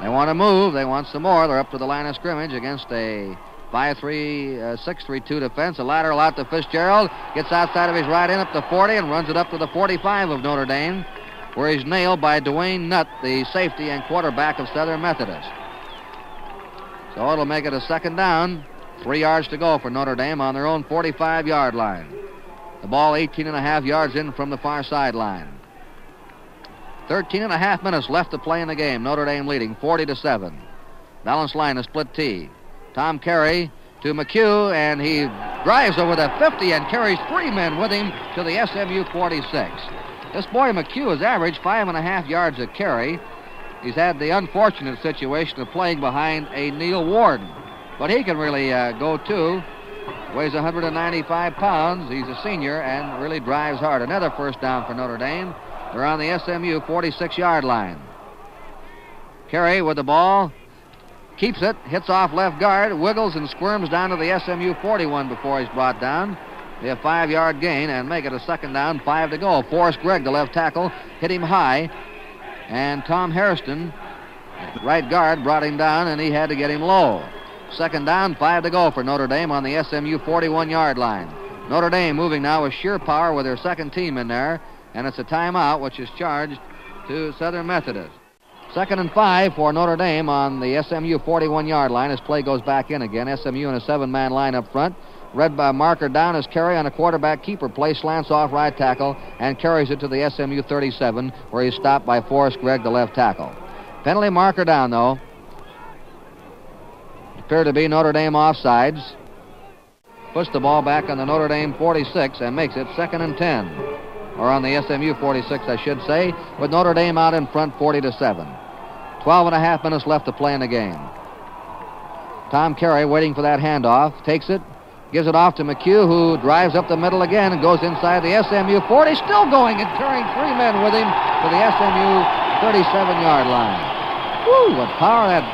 They want to move. They want some more. They're up to the line of scrimmage against a 5-3, 6-3-2 defense. A lateral out to Fitzgerald. Gets outside of his right end up to 40 and runs it up to the 45 of Notre Dame, where he's nailed by Dwayne Nutt, the safety and quarterback of Southern Methodist. So it'll make it a second down. 3 yards to go for Notre Dame on their own 45-yard line. The ball 18.5 yards in from the far sideline. 13.5 minutes left to play in the game. Notre Dame leading 40-7. Balanced line, a split T. Tom Carey to McHugh, and he drives over the 50 and carries 3 men with him to the SMU 46. This boy McHugh has averaged 5.5 yards a carry. He's had the unfortunate situation of playing behind a Neil Warden, but he can really go too. Weighs 195 pounds. He's a senior and really drives hard. Another first down for Notre Dame. They're on the SMU 46-yard line. Carey with the ball. Keeps it, hits off left guard, wiggles and squirms down to the SMU 41 before he's brought down. Be a 5-yard gain and make it a second down, 5 to go. Forrest Gregg, the left tackle, hit him high. And Tom Hairston, right guard, brought him down, and he had to get him low. Second down, 5 to go for Notre Dame on the SMU 41-yard line. Notre Dame moving now with sheer power with their second team in there, and it's a timeout, which is charged to Southern Methodist. 2nd and 5 for Notre Dame on the SMU 41-yard line as play goes back in again. SMU in a 7-man line up front. Red by marker down as Carey on a quarterback keeper play, slants off right tackle and carries it to the SMU 37, where he's stopped by Forrest Gregg, the left tackle. Penalty marker down, though. Appear to be Notre Dame offsides. Puts the ball back on the Notre Dame 46 and makes it 2nd and 10. Or on the SMU 46, I should say, with Notre Dame out in front 40-7. 12.5 minutes left to play in the game. Tom Carey waiting for that handoff, takes it, gives it off to McHugh, who drives up the middle again and goes inside the SMU 40, still going and carrying 3 men with him to the SMU 37-yard line. Woo, what power that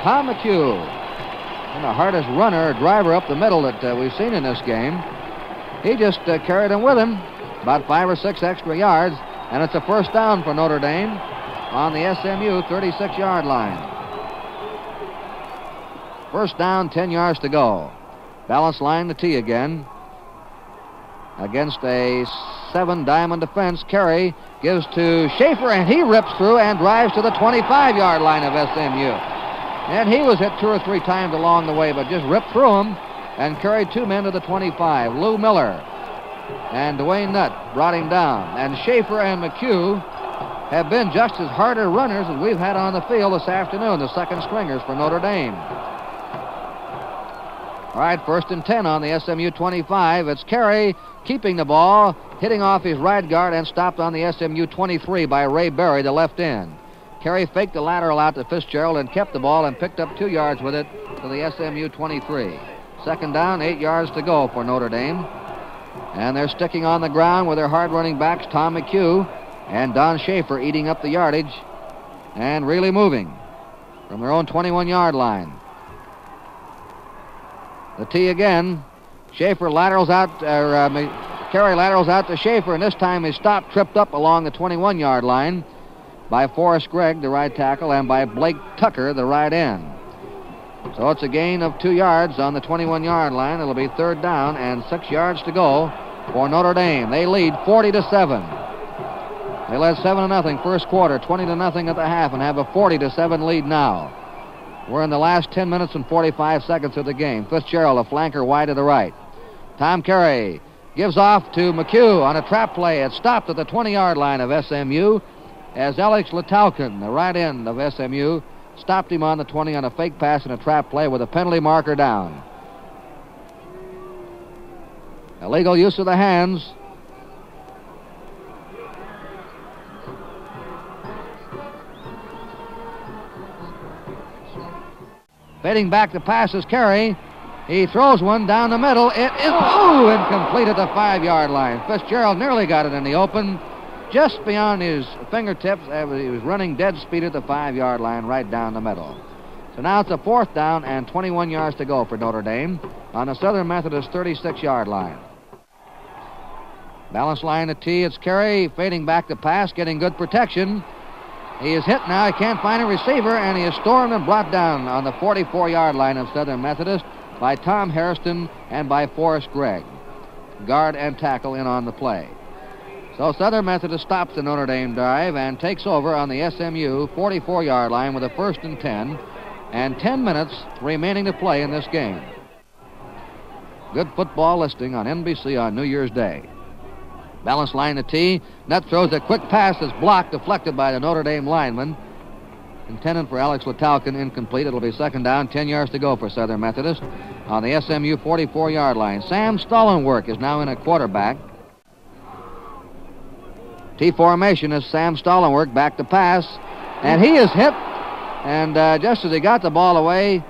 Tom McHugh, and the hardest runner or driver up the middle that we've seen in this game. He just carried him with him. About 5 or 6 extra yards, and it's a first down for Notre Dame on the SMU 36-yard line. First down, 10 yards to go. Balance line, the T again. Against a 7-diamond defense, Carey gives to Schaefer, and he rips through and drives to the 25-yard line of SMU. And he was hit 2 or 3 times along the way, but just ripped through him and carried 2 men to the 25. Lou Miller and Dwayne Nutt brought him down. And Schaefer and McHugh have been just as harder runners as we've had on the field this afternoon, the second stringers for Notre Dame. All right, 1st and 10 on the SMU 25. It's Carey keeping the ball, hitting off his right guard and stopped on the SMU 23 by Ray Berry, the left end. Carey faked the lateral out to Fitzgerald and kept the ball and picked up 2 yards with it to the SMU 23. Second down, 8 yards to go for Notre Dame. And they're sticking on the ground with their hard-running backs, Tom McHugh and Don Schaefer, eating up the yardage and really moving from their own 21-yard line. The T again. Schaefer laterals out, Carey laterals out to Schaefer, and this time he's stopped, tripped up along the 21-yard line by Forrest Gregg, the right tackle, and by Blake Tucker, the right end. So it's a gain of 2 yards on the 21-yard line. It'll be 3rd down and 6 yards to go for Notre Dame. They lead 40-7. They led 7-0 first quarter, 20-0 at the half, and have a 40-7 lead now. We're in the last 10 minutes and 45 seconds of the game. Fitzgerald, a flanker wide to the right. Tom Carey gives off to McHugh on a trap play. It's stopped at the 20-yard line of SMU as Alex Letalkin, the right end of SMU, stopped him on the 20 on a fake pass and a trap play with a penalty marker down. Illegal use of the hands. Fading back to passes, Carey He throws one down the middle. It is, incomplete at the 5-yard line. Fitzgerald nearly got it in the open, just beyond his fingertips. He was running dead speed at the 5-yard line right down the middle. So now it's a 4th down and 21 yards to go for Notre Dame on the Southern Methodist 36-yard line. Balance line to tee. It's Carey fading back the pass, getting good protection. He is hit now. He can't find a receiver, and he is stormed and brought down on the 44-yard line of Southern Methodist by Tom Hairston and by Forrest Gregg. Guard and tackle in on the play. So Southern Methodist stops the Notre Dame drive and takes over on the SMU 44-yard line with a 1st and 10, and 10 minutes remaining to play in this game. Good football listing on NBC on New Year's Day. Balance line to tee. Nutt throws a quick pass that's blocked, deflected by the Notre Dame lineman. Intended for Alex Letalkin, incomplete. It'll be 2nd down, 10 yards to go for Southern Methodist on the SMU 44-yard line. Sam Stollenwerk is now in at quarterback. T formation is Sam Stollenwerk back to pass, and he is hit. And just as he got the ball away,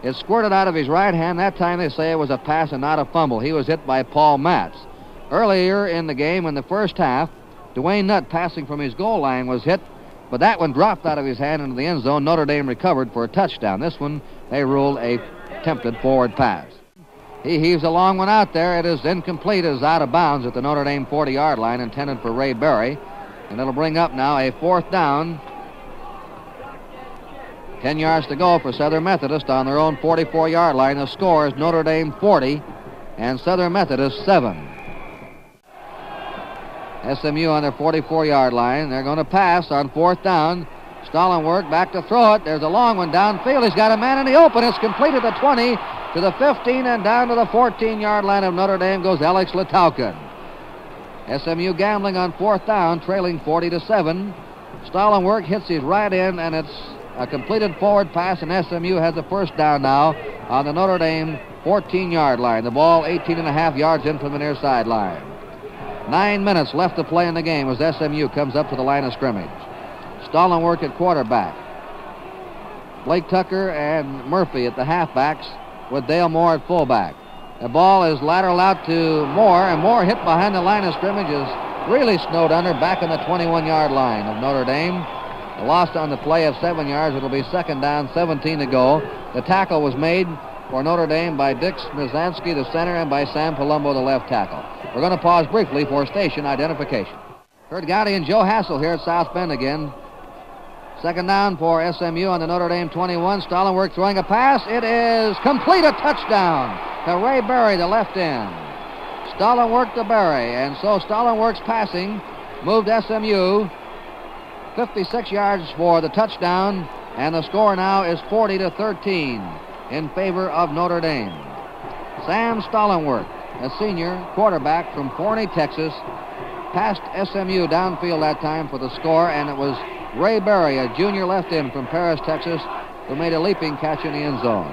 it squirted out of his right hand. That time they say it was a pass and not a fumble. He was hit by Paul Matz. Earlier in the game, in the first half, Dwayne Nutt, passing from his goal line, was hit, but that one dropped out of his hand into the end zone. Notre Dame recovered for a touchdown. This one, they ruled a attempted forward pass. He heaves a long one out there. It is incomplete. It is out of bounds at the Notre Dame 40-yard line, intended for Ray Berry. And it'll bring up now a 4th down. 10 yards to go for Southern Methodist on their own 44-yard line. The score is Notre Dame 40 and Southern Methodist 7. SMU on their 44-yard line. They're going to pass on 4th down. Stollenwerk back to throw it. There's a long one downfield. He's got a man in the open. It's complete at the 20 to the 15 and down to the 14-yard line of Notre Dame goes Alex Letalkin. SMU gambling on 4th down, trailing 40-7. Stollenwerk hits his right end, and it's a completed forward pass, and SMU has a 1st down now on the Notre Dame 14-yard line. The ball 18.5 yards in from the near sideline. 9 minutes left to play in the game as SMU comes up to the line of scrimmage. Stollenwerk at quarterback. Blake Tucker and Murphy at the halfbacks with Dale Moore at fullback. The ball is lateral out to Moore, and Moore hit behind the line of scrimmage is really snowed under back on the 21-yard line of Notre Dame. A loss on the play of 7 yards. It'll be 2nd down, 17 to go. The tackle was made for Notre Dame by Dick Smizanski, the center, and by Sam Palumbo, the left tackle. We're going to pause briefly for station identification. Curt Gowdy and Joe Hassel here at South Bend again. 2nd down for SMU on the Notre Dame 21. Stollenwerk throwing a pass. It is complete, a touchdown to Ray Berry, the left end. Stollenwerk to Berry, and so Stollenwerk's passing moved SMU 56 yards for the touchdown, and the score now is 40-13 in favor of Notre Dame. Sam Stollenwerk, a senior quarterback from Forney, Texas, passed SMU downfield that time for the score, and it was Ray Berry, a junior left end from Paris, Texas, who made a leaping catch in the end zone.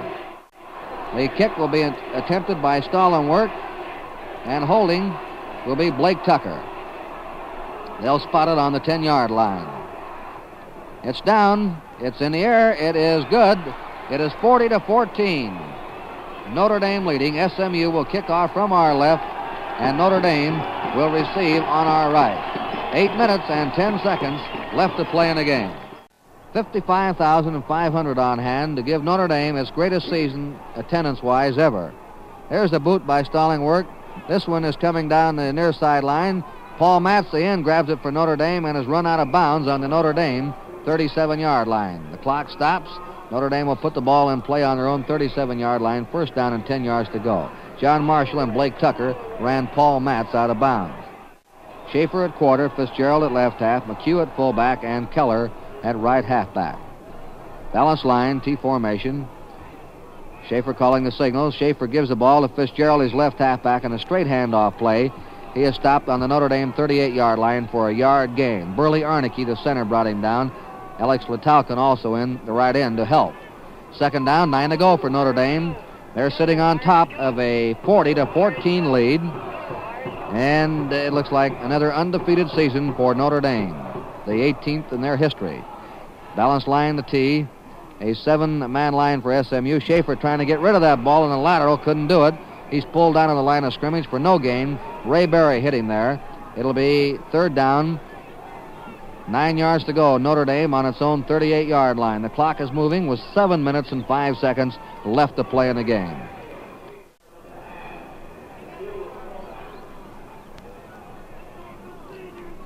The kick will be attempted by Stollenwerk, and holding will be Blake Tucker. They'll spot it on the 10-yard line. It's down. It's in the air. It is good. It is 40-14. Notre Dame leading. SMU will kick off from our left, and Notre Dame will receive on our right. 8 minutes and 10 seconds left to play in the game. 55,500 on hand to give Notre Dame its greatest season attendance-wise ever. There's the boot by Stollenwerk. This one is coming down the near sideline. Paul Matz, the end, grabs it for Notre Dame and is run out of bounds on the Notre Dame 37-yard line. The clock stops. Notre Dame will put the ball in play on their own 37-yard line. 1st down and 10 yards to go. John Marshall and Blake Tucker ran Paul Matz out of bounds. Schaefer at quarter, Fitzgerald at left half, McHugh at fullback, and Keller at right halfback. Balance line, T formation. Schaefer calling the signals. Schaefer gives the ball to Fitzgerald, his left halfback, in a straight handoff play. He is stopped on the Notre Dame 38-yard line for a yard gain. Burley Arnicky, the center, brought him down. Alex Letalkin also in the right end to help. 2nd down, 9 to go for Notre Dame. They're sitting on top of a 40-14 lead. And it looks like another undefeated season for Notre Dame, the 18th in their history. Balance line to tee. A 7-man line for SMU. Schaefer trying to get rid of that ball in the lateral. Couldn't do it. He's pulled down on the line of scrimmage for no gain. Ray Berry hit him there. It'll be third down. 9 yards to go. Notre Dame on its own 38-yard line. The clock is moving with 7 minutes and 5 seconds left to play in the game.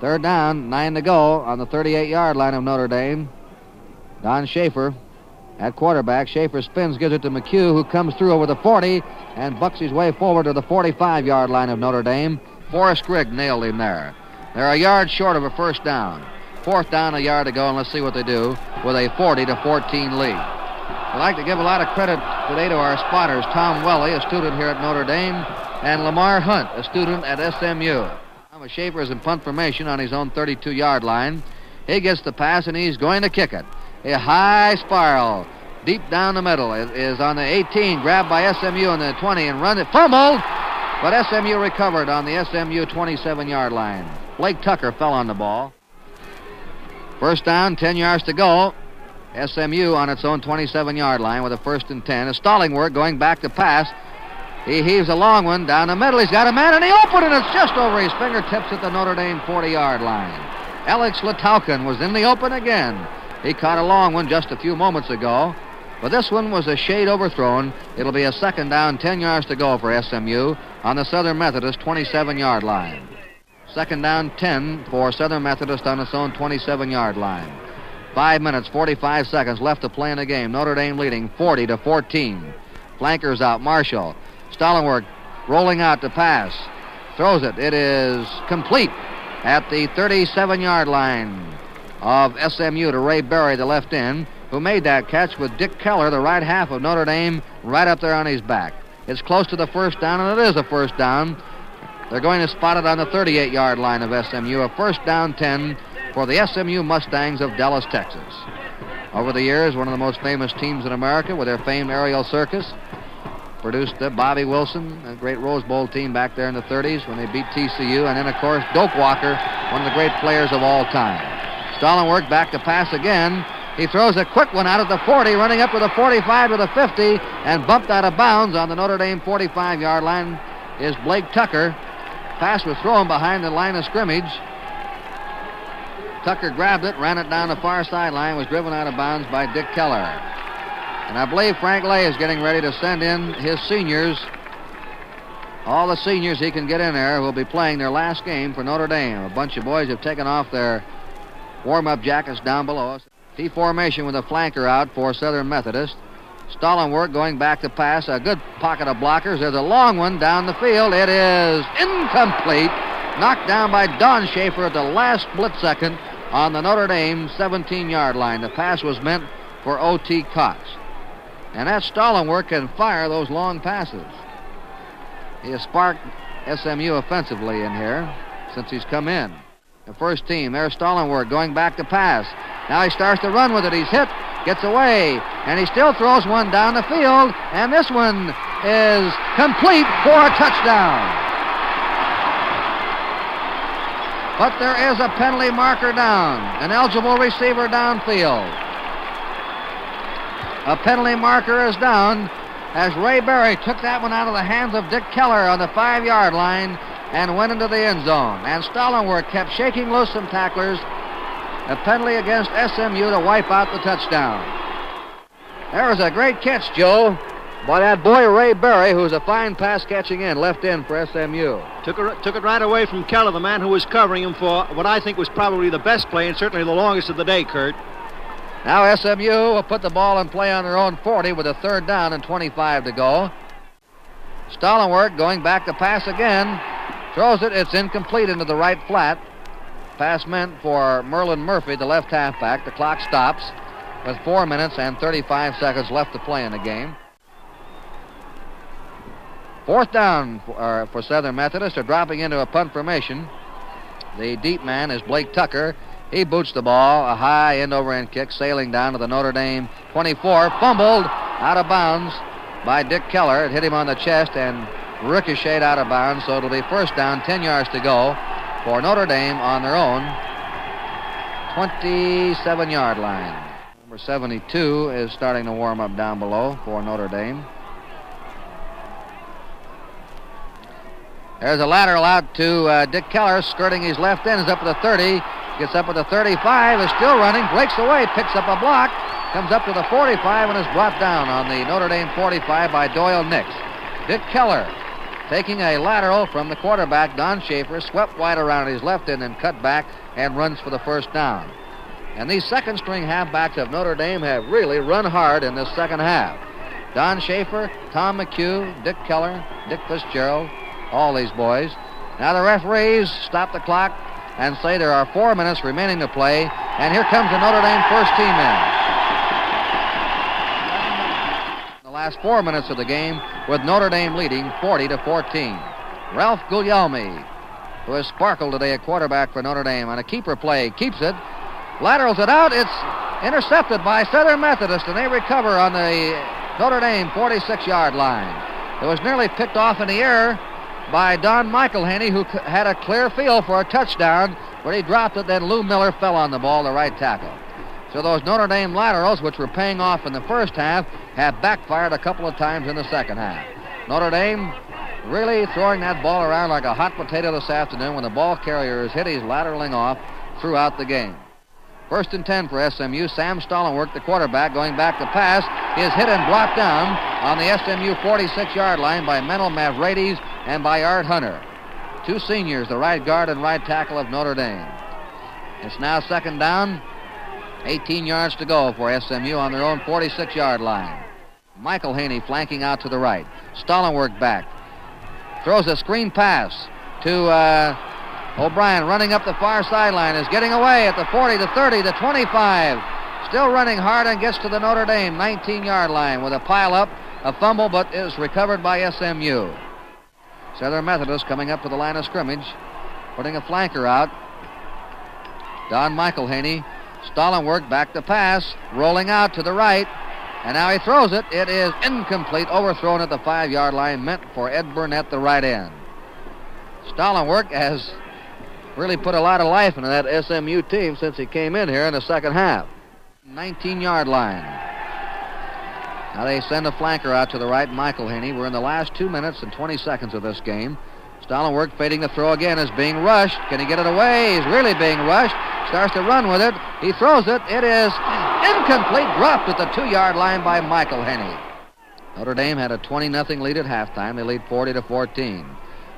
Third down, 9 to go on the 38-yard line of Notre Dame. Don Schaefer at quarterback. Schaefer spins, gives it to McHugh, who comes through over the 40 and bucks his way forward to the 45-yard line of Notre Dame. Forrest Gregg nailed him there. They're a yard short of a first down. Fourth down, a yard to go, and let's see what they do with a 40-14 lead. I'd like to give a lot of credit today to our spotters, Tom Welly, a student here at Notre Dame, and Lamar Hunt, a student at SMU. Schaefer is in punt formation on his own 32-yard line. He gets the pass, and he's going to kick it. A high spiral deep down the middle. It is on the 18, grabbed by SMU on the 20 and run it. Fumbled, but SMU recovered on the SMU 27-yard line. Blake Tucker fell on the ball. First down, 10 yards to go. SMU on its own 27-yard line with a 1st and 10. A stalling work going back to pass. He heaves a long one down the middle. He's got a man, and he opened, and it's just over his fingertips at the Notre Dame 40-yard line. Alex Lataukin was in the open again. He caught a long one just a few moments ago, but this one was a shade overthrown. It'll be a second down, 10 yards to go for SMU on the Southern Methodist 27-yard line. Second down, 10 for Southern Methodist on its own 27-yard line. 5 minutes, 45 seconds left to play in the game. Notre Dame leading 40-14. Flankers out, Marshall. Stollenwerk rolling out to pass. Throws it. It is complete at the 37-yard line of SMU to Ray Berry, the left end, who made that catch with Dick Keller, the right half of Notre Dame, right up there on his back. It's close to the first down, and it is a first down. They're going to spot it on the 38-yard line of SMU. A first down 10 for the SMU Mustangs of Dallas, Texas. Over the years, one of the most famous teams in America with their famed aerial circus. Produced Bobby Wilson, a great Rose Bowl team back there in the 30s when they beat TCU. And then, of course, Doak Walker, one of the great players of all time. Stollenwerk back to pass again. He throws a quick one out at the 40, running up to the 45 to the 50, and bumped out of bounds on the Notre Dame 45-yard line is Blake Tucker. Pass was thrown behind the line of scrimmage. Tucker grabbed it, ran it down the far sideline, was driven out of bounds by Dick Keller. And I believe Frank Lay is getting ready to send in his seniors. All the seniors he can get in there will be playing their last game for Notre Dame. A bunch of boys have taken off their warm-up jackets down below us. T formation with a flanker out for Southern Methodist. Stollenwerk going back to pass. A good pocket of blockers. There's a long one down the field. It is incomplete. Knocked down by Don Schaefer at the last split second on the Notre Dame 17-yard line. The pass was meant for O.T. Cox. And that Stollenwerk can fire those long passes. He has sparked SMU offensively in here since he's come in. The first team, there's Stollenwerk going back to pass. Now he starts to run with it. He's hit, gets away, and he still throws one down the field, and this one is complete for a touchdown. But there is a penalty marker down, an eligible receiver downfield. A penalty marker is down as Ray Berry took that one out of the hands of Dick Keller on the 5-yard line and went into the end zone. And Stollenwerk kept shaking loose some tacklers. A penalty against SMU to wipe out the touchdown. There was a great catch, Joe, by that boy Ray Berry, who's a fine pass catching end, left end for SMU. Took it right away from Keller, the man who was covering him for what I think was probably the best play and certainly the longest of the day, Curt. Now SMU will put the ball in play on their own 40 with a third down and 25 to go. Stollenwerk going back to pass again. Throws it. It's incomplete into the right flat. Pass meant for Merlin Murphy, the left halfback. The clock stops with 4 minutes and 35 seconds left to play in the game. Fourth down for Southern Methodist. They're dropping into a punt formation. The deep man is Blake Tucker. He boots the ball, a high end-over-end kick, sailing down to the Notre Dame 24. Fumbled out of bounds by Dick Keller. It hit him on the chest and ricocheted out of bounds, so it'll be first down, 10 yards to go for Notre Dame on their own 27-yard line. Number 72 is starting to warm up down below for Notre Dame. There's a lateral out to Dick Keller, skirting his left end, is up at the 30, gets up at the 35, is still running, breaks away, picks up a block, comes up to the 45 and is brought down on the Notre Dame 45 by Doyle Nix. Dick Keller taking a lateral from the quarterback, Don Schaefer, swept wide around his left end and cut back and runs for the first down. And these second-string halfbacks of Notre Dame have really run hard in this second half. Don Schaefer, Tom McHugh, Dick Keller, Dick Fitzgerald, all these boys. Now the referees stop the clock and say there are 4 minutes remaining to play, and here comes the Notre Dame first team in. The last 4 minutes of the game with Notre Dame leading 40-14. Ralph Guglielmi, who has sparkled today at quarterback for Notre Dame on a keeper play, keeps it, laterals it out, it's intercepted by Southern Methodist, and they recover on the Notre Dame 46-yard line. It was nearly picked off in the air by Don McElhaney, who had a clear field for a touchdown, but he dropped it, then Lou Miller fell on the ball, the right tackle. So those Notre Dame laterals, which were paying off in the first half, have backfired a couple of times in the second half. Notre Dame really throwing that ball around like a hot potato this afternoon when the ball carrier is hit, he's lateraling off throughout the game. First and 10 for SMU. Sam Stollenwerk, the quarterback, going back to pass. He is hit and brought down on the SMU 46-yard line by Mendel Mavrades and by Art Hunter. Two seniors, the right guard and right tackle of Notre Dame. It's now second down. 18 yards to go for SMU on their own 46-yard line. McElhaney flanking out to the right. Stollenwerk back. Throws a screen pass to O'Brien, running up the far sideline, is getting away at the 40, the 30, the 25. Still running hard and gets to the Notre Dame 19-yard line with a pile-up, a fumble, but is recovered by SMU. Southern Methodist coming up to the line of scrimmage, putting a flanker out. Don McElhaney. Stollenwerk back to pass, rolling out to the right, and now he throws it. It is incomplete, overthrown at the 5-yard line, meant for Ed Burnett, the right end. Stollenwerk has really put a lot of life into that SMU team since he came in here in the second half. 19-yard line. Now they send a flanker out to the right, McElhaney. We're in the last 2 minutes and 20 seconds of this game. Stollenwerk fading the throw again, is being rushed. Can he get it away? He's really being rushed. Starts to run with it. He throws it. It is incomplete, dropped at the 2-yard line by McElhaney. Notre Dame had a 20-0 lead at halftime. They lead 40-14.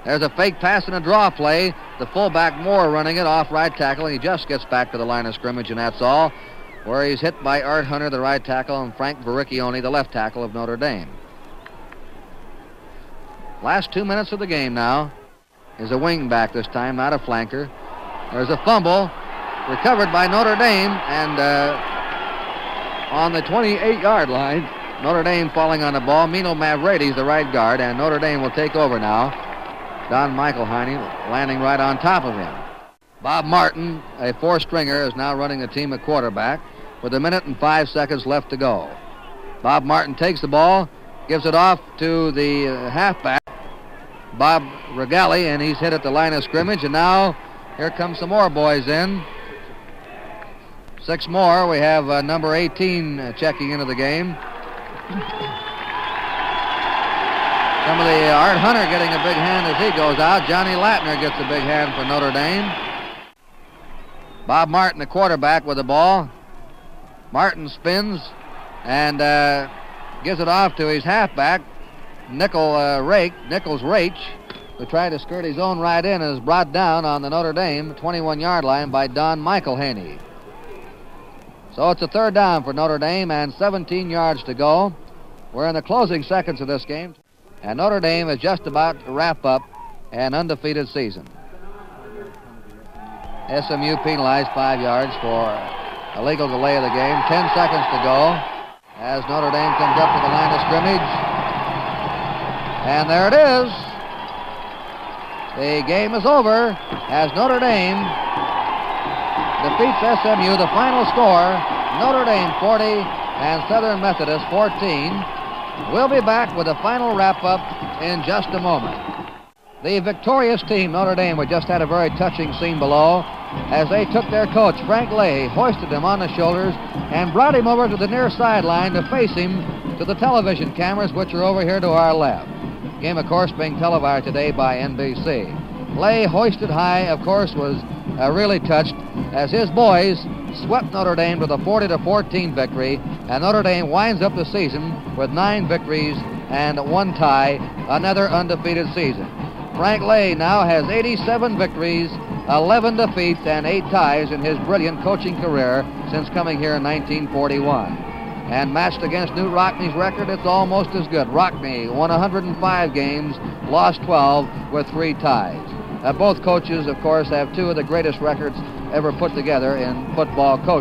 There's a fake pass and a draw play. The fullback Moore running it off right tackle, and he just gets back to the line of scrimmage, and that's all, where he's hit by Art Hunter, the right tackle, and Frank Verricchione, the left tackle of Notre Dame. Last 2 minutes of the game now. Is a wing back this time, not a flanker. There's a fumble recovered by Notre Dame, and on the 28-yard line, Notre Dame falling on the ball. Mino Mavrades, the right guard, and Notre Dame will take over now. Don McElhaney landing right on top of him. Bob Martin, a four-stringer, is now running the team at quarterback with 1 minute and 5 seconds left to go. Bob Martin takes the ball, gives it off to the halfback, Bob Regali, and he's hit at the line of scrimmage, and now here come some more boys in. 6 more. We have number 18 checking into the game. Some of the Art Hunter getting a big hand as he goes out. Johnny Lattner gets a big hand for Notre Dame. Bob Martin, the quarterback, with the ball. Martin spins and gives it off to his halfback, Nichols Raich, who tried to skirt his own right in and is brought down on the Notre Dame 21-yard line by Don McElhaney. So it's a third down for Notre Dame and 17 yards to go. We're in the closing seconds of this game, and Notre Dame is just about to wrap up an undefeated season. SMU penalized 5 yards for illegal delay of the game. 10 seconds to go as Notre Dame comes up to the line of scrimmage. And there it is. The game is over as Notre Dame defeats SMU. The final score, Notre Dame 40 and Southern Methodist 14. We'll be back with a final wrap-up in just a moment. The victorious team, Notre Dame, we just had a very touching scene below. as they took their coach, Frank Lay, hoisted him on the shoulders, and brought him over to the near sideline to face him to the television cameras, which are over here to our left. Game, of course, being televised today by NBC. Lay, hoisted high, of course, was really touched as his boys swept Notre Dame with a 40-14 victory, and Notre Dame winds up the season with 9 victories and 1 tie, another undefeated season. Frank Lay now has 87 victories, 11 defeats, and 8 ties in his brilliant coaching career since coming here in 1941. And matched against Knute Rockne's record, it's almost as good. Rockne won 105 games, lost 12 with 3 ties. Both coaches, of course, have 2 of the greatest records ever put together in football coaching.